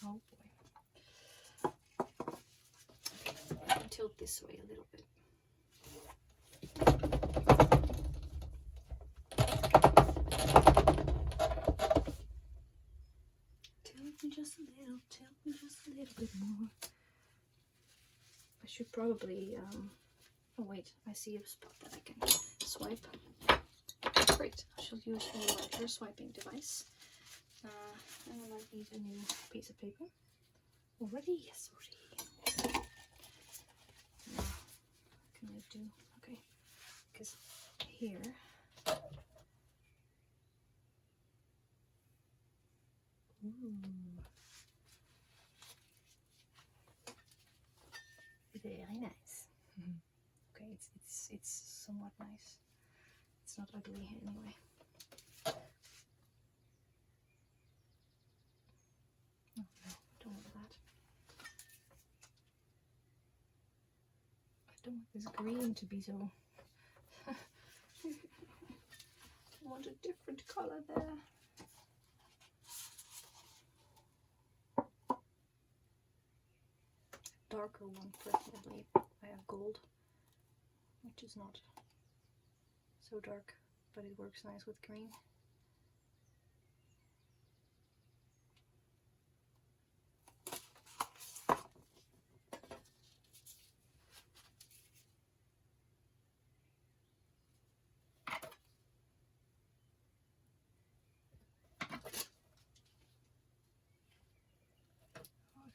Oh boy. Okay, I can tilt this way a little bit. Just a little bit more. I should probably, oh wait, I see a spot that I can swipe. Great, I shall use a larger swiping device. And I might need a new piece of paper. Already? Yes, already. Now, what can I do? Okay, because here, very nice. Okay, it's somewhat nice. It's not ugly anyway. Oh no, I don't want that. I don't want this green to be so. I want a different color there. darker one, preferably. I have gold, which is not so dark, but it works nice with green.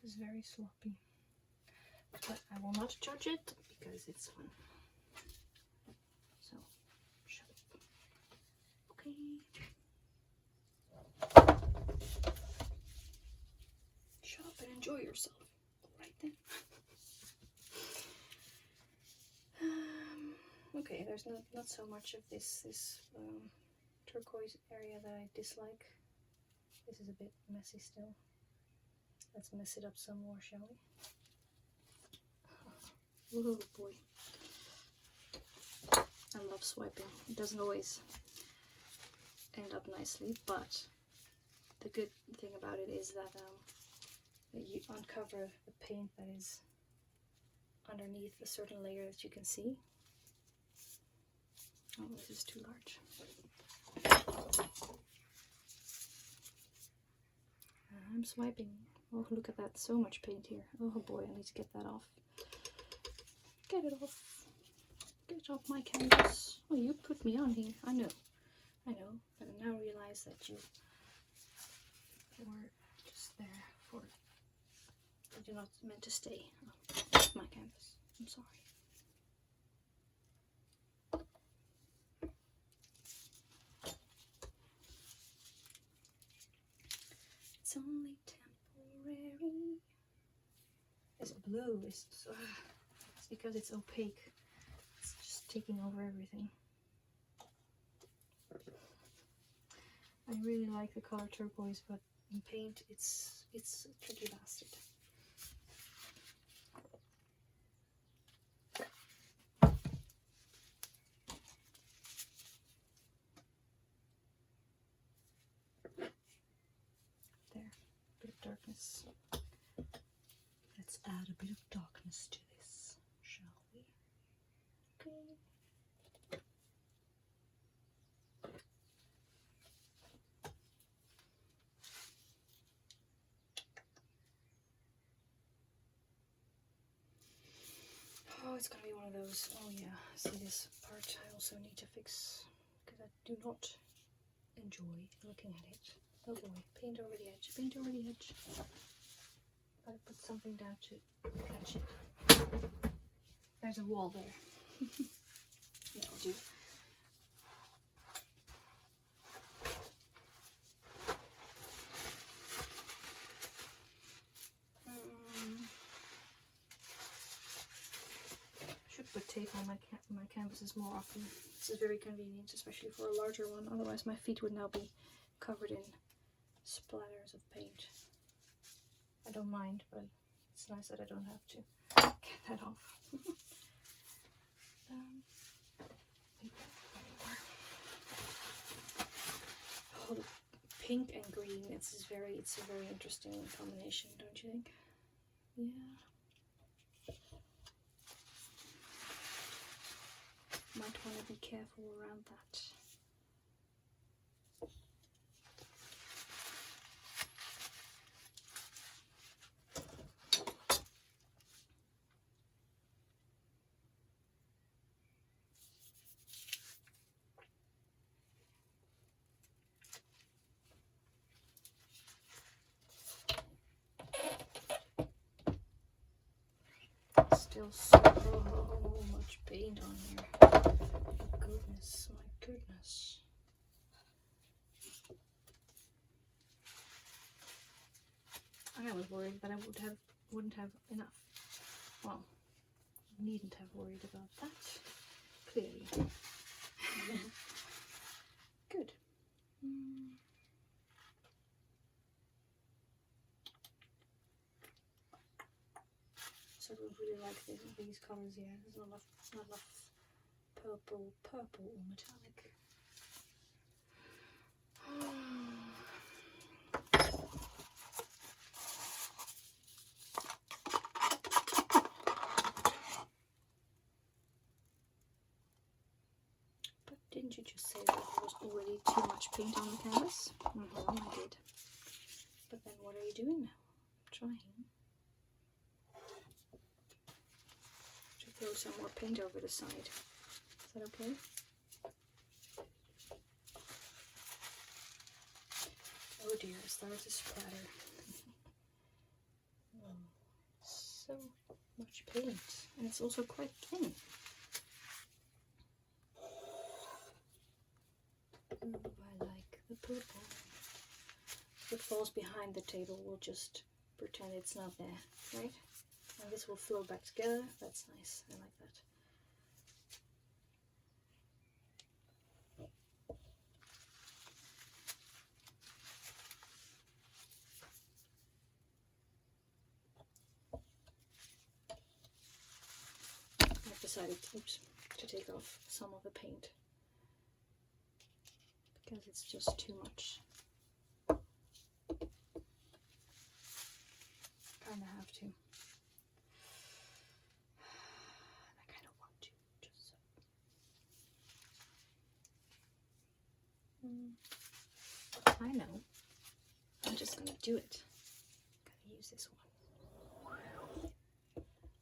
Is very sloppy, but I will not judge it because it's fun. So, shut up. Okay. Shut up and enjoy yourself. Right then. Okay, there's not so much of this turquoise area that I dislike. This is a bit messy still. Let's mess it up some more, shall we? Oh boy. I love swiping. It doesn't always end up nicely, but the good thing about it is that you uncover the paint that is underneath a certain layer that you can see. Oh, this is too large. I'm swiping. Oh, look at that. So much paint here. Oh boy, I need to get that off. Get it off. Get off my canvas. Oh, you put me on here. I know. But I now realize that you were just there for... You're not meant to stay off my canvas. I'm sorry. It's only temporary. This blue is it's because it's opaque. It's just taking over everything. I really like the color turquoise, but in paint it's a tricky bastard. There, a bit of darkness. Let's add a bit of darkness to this, shall we? Okay. Oh, it's gonna be one of those. Oh yeah, see this part I also need to fix because I do not enjoy looking at it. Oh boy, paint over the edge, paint over the edge. Gotta put something down to catch it. There's a wall there. That'll do. Should put tape on my canvases more often. This is very convenient, especially for a larger one. Otherwise, my feet would now be covered in splatters of paint. I don't mind, but it's nice that I don't have to get that off. Oh, the pink and green. It's a very interesting combination, don't you think? Yeah. Might want to be careful around that. Still so much paint on here. My goodness. I was worried that I wouldn't have enough. Well, needn't have worried about that. Clearly. Good. So I don't really like these colors here. There's not enough purple or metallic. Didn't you just say that there was already too much paint on the canvas? I did. But then what are you doing now? I'm trying to throw some more paint over the side. Is that okay? Oh dear, it started to splatter. So much paint, and it's also quite thin. Oh, I like the purple. If it falls behind the table, we'll just pretend it's not there, right? And this will flow back together. That's nice. I like that. I've decided, to take off some of the paint because it's just too much. Kind of have to. I kind of want to, just so. I know. I'm just gonna do it. Gotta use this one.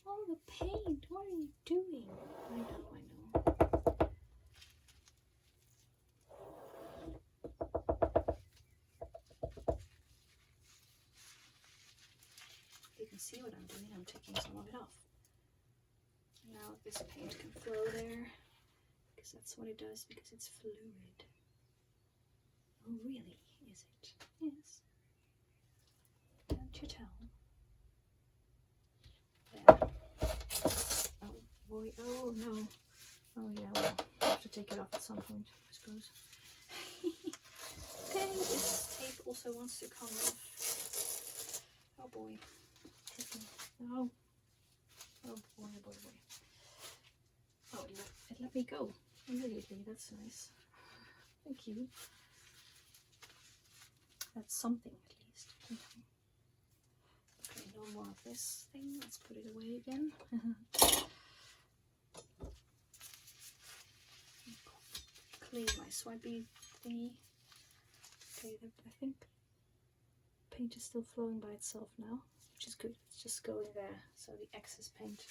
Oh, the paint! What are you doing? I know. You can see what I'm doing. I'm taking some of it off. Now this paint can flow there, because that's what it does, because it's fluid. Oh, really? Is it? Yes. Can't you tell? There. Oh boy. Oh no. Oh yeah, well, I'll have to take it off at some point, I suppose. Okay, this tape also wants to come off. Oh boy. Tricky. No. Oh boy, oh boy, boy. Oh, it let me go immediately. That's nice. Thank you. That's something at least. Okay, no more of this thing. Let's put it away again. Clean my swipey thingy. Okay, I think paint is still flowing by itself now, which is good. It's just going there, so the excess paint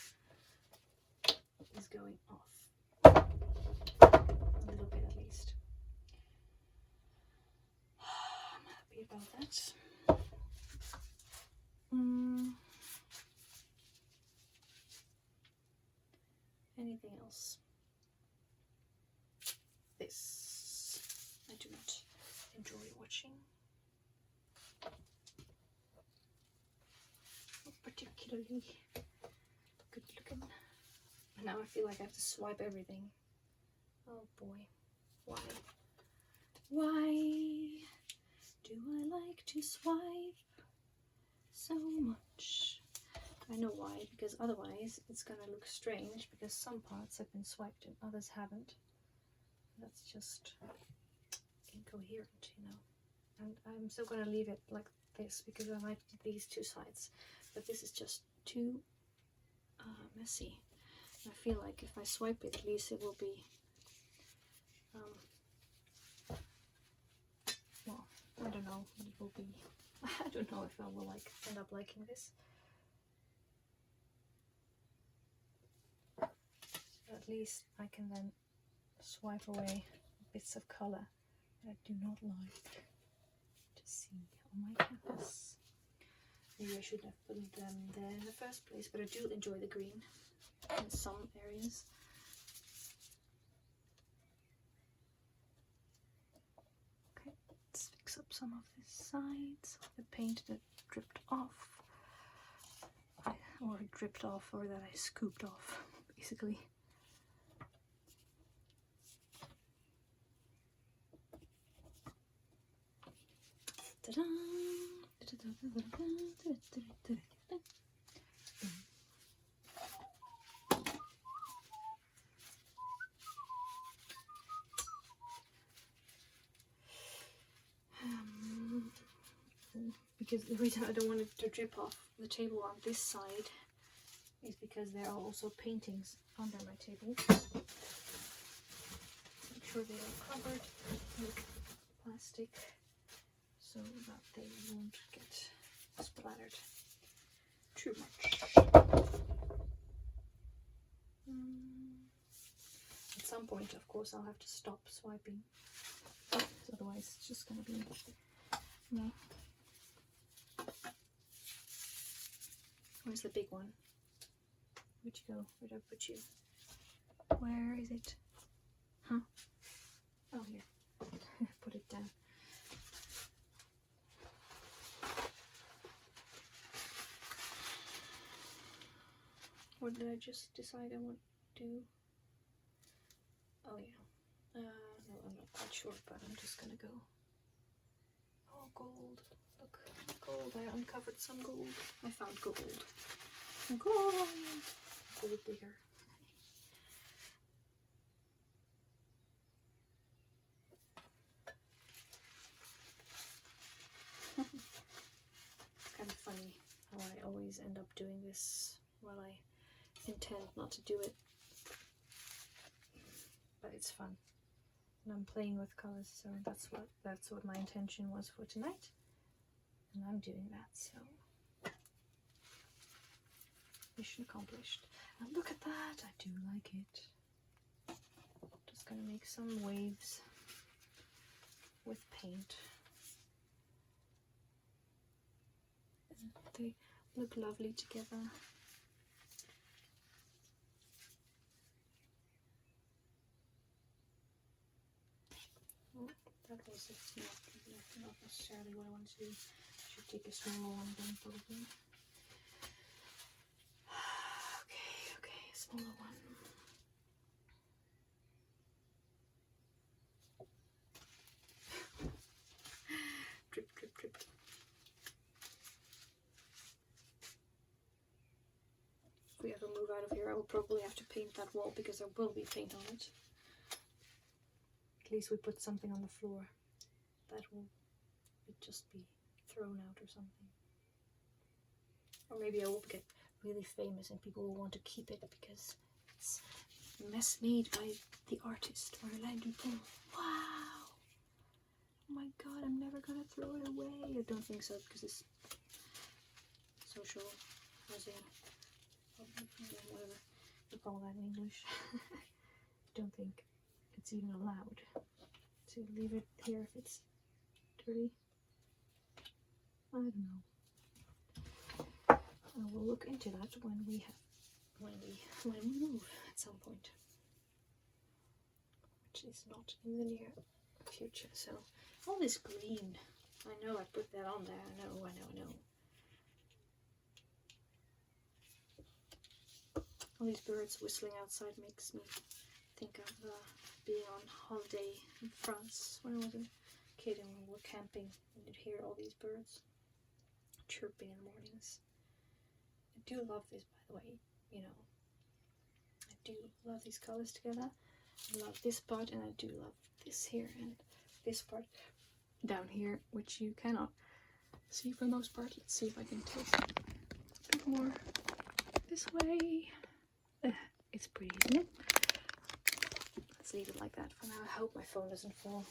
is going off. A little bit at least. I'm happy about that. Anything else? This I do not enjoy watching. Not particularly good looking. Now I feel like I have to swipe everything. Oh boy. Why? Why do I like to swipe so much? I know why, because otherwise it's gonna look strange, because some parts have been swiped and others haven't. That's just incoherent, you know. And I'm still gonna leave it like this because I like these two sides, but this is just too messy. I feel like if I swipe it, at least it will be well, I don't know what it will be. I don't know if I will end up liking this. At least I can then swipe away bits of color that I do not like to see on my canvas. Maybe I shouldn't have put them there in the first place, but I do enjoy the green in some areas. Okay, let's fix up some of the sides of the paint that dripped off. Or dripped off, or that I scooped off, basically. Ta-da! Because the reason I don't want it to drip off the table on this side is because there are also paintings under my table. Make sure they are covered with plastic so that they won't get splattered too much. At some point, of course, I'll have to stop swiping, otherwise it's just going to be me. Where's the big one? Where'd you go? Where'd I put you? Where is it? Huh? Oh, here. Put it down. What did I just decide I want to do? Oh yeah. No, I'm not quite sure, but I'm just gonna go. Oh, gold. Look, gold. I uncovered some gold. I found gold. Gold. Gold digger. It's kind of funny how I always end up doing this while I intend not to do it, but it's fun and I'm playing with colors, so that's what my intention was for tonight, and I'm doing that, so mission accomplished. And look at that, I do like it. Just gonna make some waves with paint. And they look lovely together. That was it. Not necessarily what I want to do. I should take a smaller one then, probably. Okay, a smaller one. Drip, drip, drip. If we ever move out of here, I will probably have to paint that wall because there will be paint on it. At least we put something on the floor that will just be thrown out or something. Or maybe I will get really famous and people will want to keep it because it's a mess made by the artist Marlene Dupont. Wow! Oh my god, I'm never gonna throw it away. I don't think so because it's social housing, whatever you call that in English. I don't think it's even allowed to leave it here if it's dirty. I don't know. I will look into that when we move at some point, which is not in the near future. So all this green, I know I put that on there. I know. All these birds whistling outside makes me think of being on holiday in France when I was a kid and we were camping and you'd hear all these birds chirping in the mornings. I do love this, by the way, you know. I do love these colors together. I love this part and I do love this here and this part down here, which you cannot see for the most part. Let's see if I can take a bit more this way. It's pretty, isn't it? Let's leave it like that for now. I hope my phone doesn't fall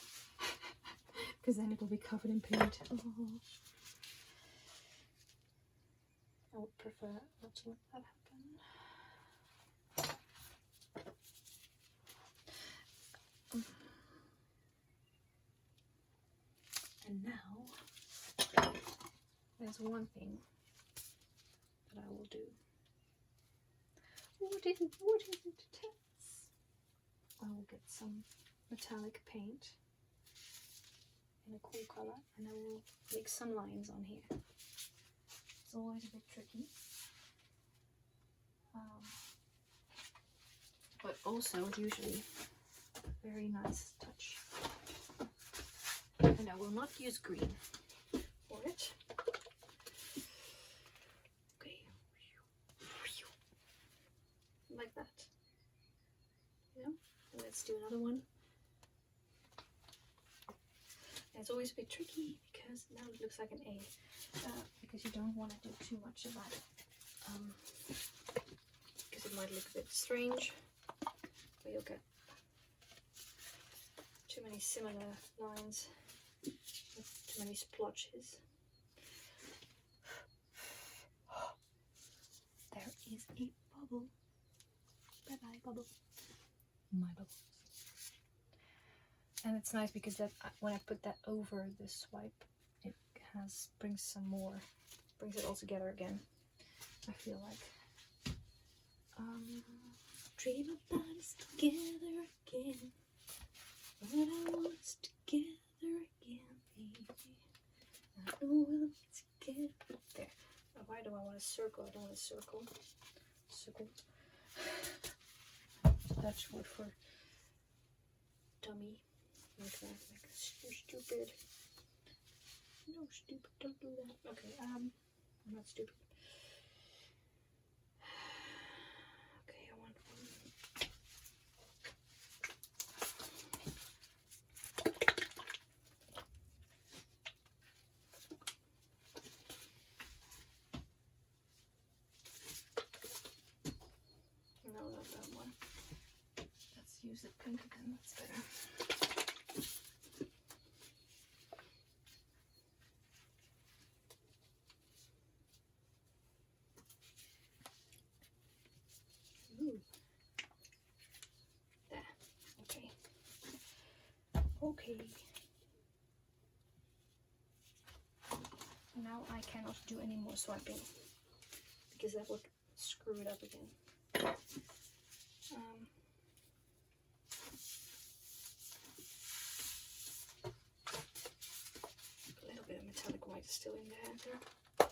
because then it will be covered in paint. Oh. I would prefer not to let that happen. And now there's one thing that I will do. What is it? I will get some metallic paint in a cool color and I will make some lines on here. It's always a bit tricky. But also usually a very nice touch. And I will not use green for it. Okay. Like that. Yeah. And let's do another one. And it's always a bit tricky because now it looks like an A. Because you don't want to do too much of that. Because it might look a bit strange. But you'll get too many similar lines, too many splotches. There is a bubble. Bye bye, bubble. My bubble. And it's nice because that when I put that over the swipe, it brings it all together again. I feel like dream about us together again. What I want us together again, baby. I know we'll be together. There. Why do I want a circle? I don't want a circle. Circle. Dutch word for dummy. Like that. Like, you're stupid. No, stupid. Don't do that. Okay. I'm not stupid. Okay, I want one. No, not that one. Let's use the pink again. That's better. Ooh. There. Okay. Okay. Now I cannot do any more swiping because that would screw it up again. A little bit of metallic white is still in there. Oh,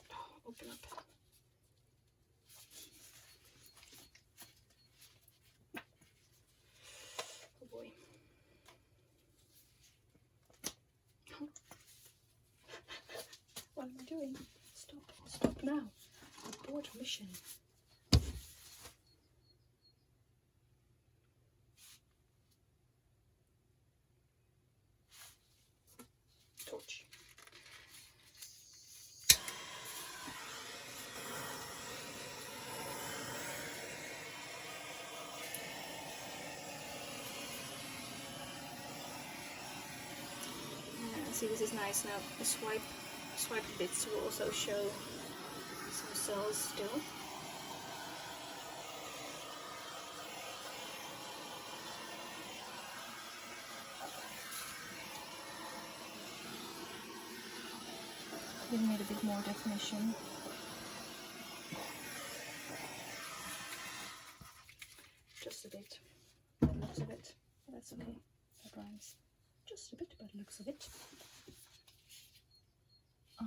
open up. Oh boy. What am I doing? Stop now. Abort mission. Torch. See, this is nice now. The swipe bits will also show some cells still. Giving it a bit more definition. Just a bit. By the looks of it. But that's okay. That rhymes. Just a bit by the looks of it. Oh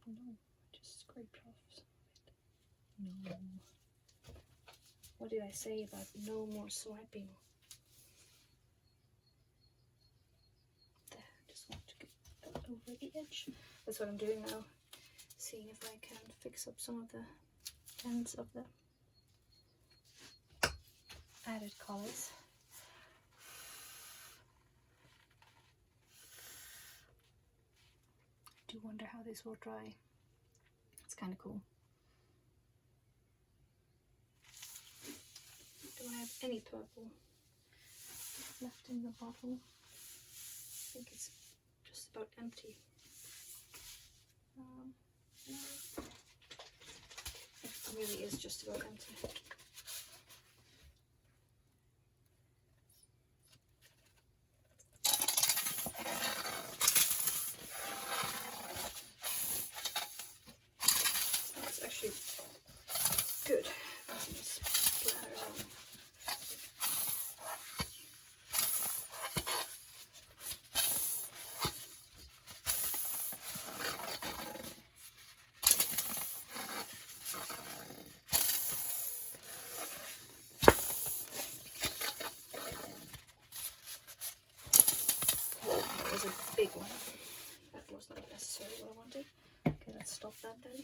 no, I just scraped off some of it. No. What did I say about no more swiping? There, just want to get that over the edge. That's what I'm doing now. Seeing if I can fix up some of the ends of the added colors. I do wonder how this will dry. It's kind of cool. Do I have any purple left in the bottle? I think it's just about empty. No. It really is just about empty. That's actually good. Splatter on. That was a big one. That was not necessarily what I wanted. Okay, let's stop that then.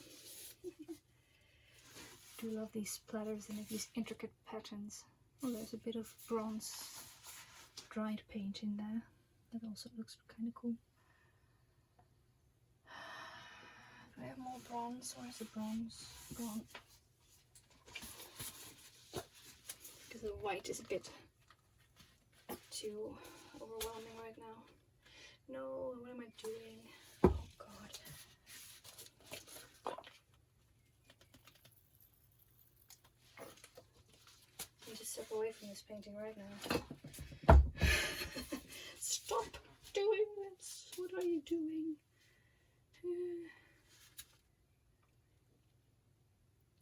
Do love these splatters and these intricate patterns. Oh, there's a bit of bronze dried paint in there. That also looks kind of cool. I have more bronze. Where's the bronze? Gone. Because the white is a bit too overwhelming right now. No, what am I doing? Oh god. I need to step away from this painting right now. Stop doing this! What are you doing?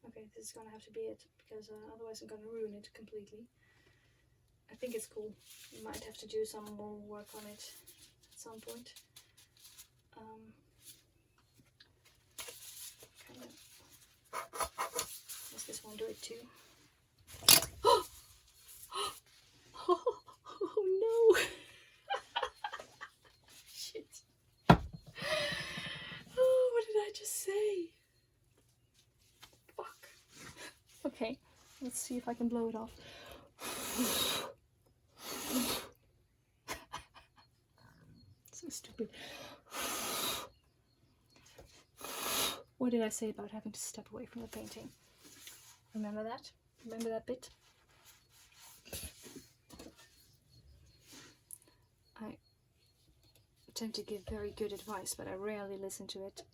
Okay, this is gonna have to be it, because otherwise I'm gonna ruin it completely. I think it's cool. You might have to do some more work on it at some point. Kind of. Does this one do it too? Oh no! Shit. Oh, what did I just say? Fuck. Okay, let's see if I can blow it off. So stupid. What did I say about having to step away from the painting? Remember that? Remember that bit? I tend to give very good advice, but I rarely listen to it.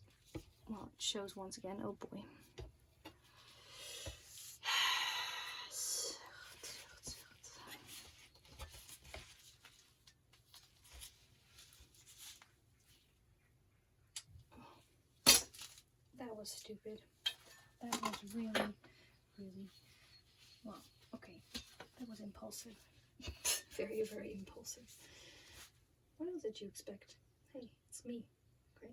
Well, it shows once again. Oh boy. That was stupid. That was really, well, okay. That was impulsive. Very, very impulsive. What else did you expect? Hey, it's me. Okay.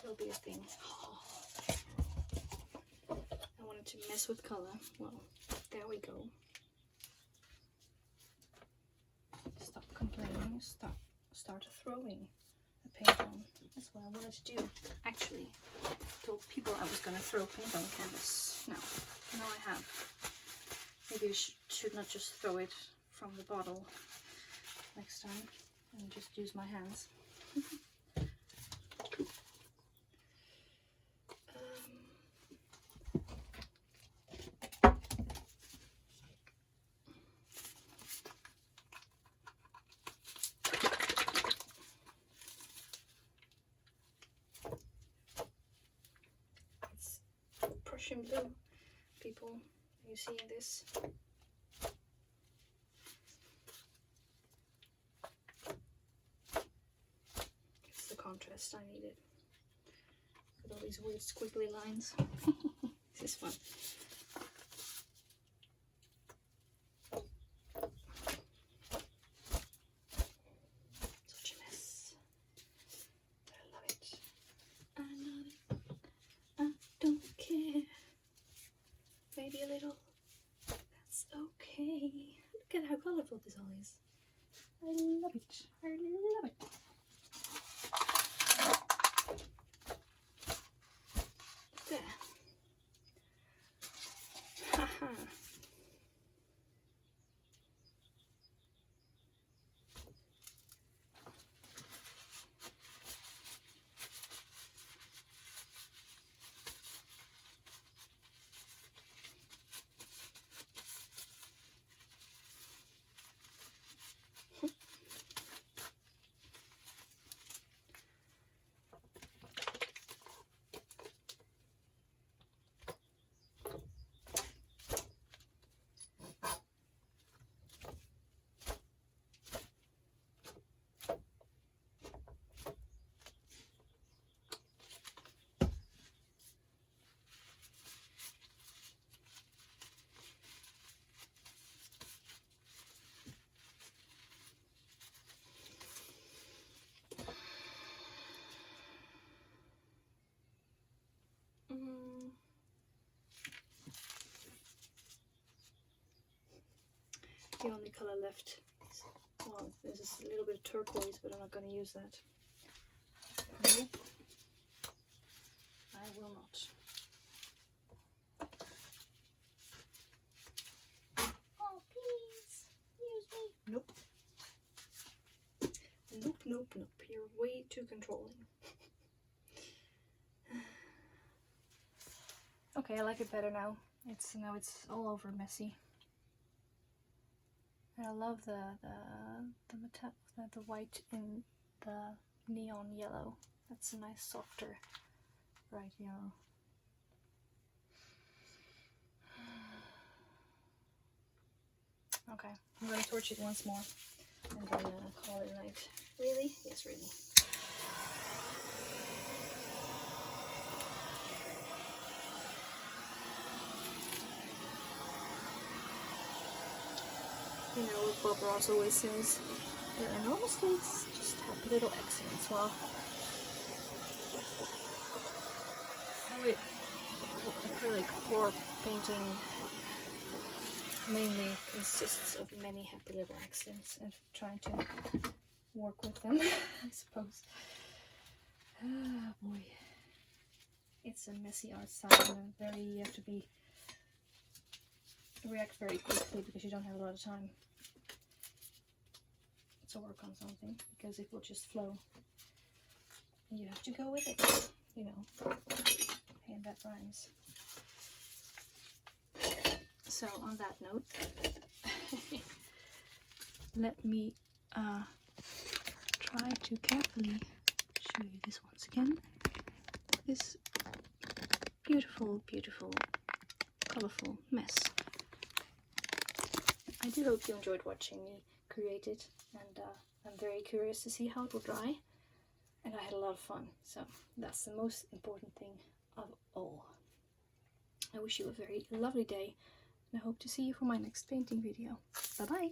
There'll be a thing. I wanted to mess with color. Well, there we go. Stop complaining. Start throwing the paint on. That's what I wanted to do. Actually, I told people I was gonna throw paint on the canvas. No, I have. Maybe you should not just throw it from the bottle next time and just use my hands. It's Prussian blue, people. Are you seeing this? It's the contrast I needed. With all these weird squiggly lines. This is fun. Such a mess. But I love it. I love it. I don't care. Maybe a little. That's okay. Look at how colorful this all is. I love it. I love it. There. Haha. The only color left is Well, this is a little bit of turquoise, but I'm not going to use that. Nope. I will not. Oh, please, use me. Nope. Nope, nope, nope. You're way too controlling. Okay, I like it better now. It's all over messy. And I love the white in the neon yellow. That's a nice softer bright yellow. Okay, I'm gonna torch it once more and then call it a night. Really? Yes, really. You know what Bob Ross always says, there are no mistakes, just happy little accidents. Well, acrylic pour painting mainly consists of many happy little accidents and trying to work with them, I suppose. Ah, boy. It's a messy art style and you have to react very quickly because you don't have a lot of time to work on something, because it will just flow. You have to go with it, you know, and that rhymes. So on that note, let me try to carefully show you this once again. This beautiful, beautiful, colorful mess. I do hope you enjoyed watching me create it, and I'm very curious to see how it will dry, and I had a lot of fun, so that's the most important thing of all. I wish you a very lovely day, and I hope to see you for my next painting video. Bye bye!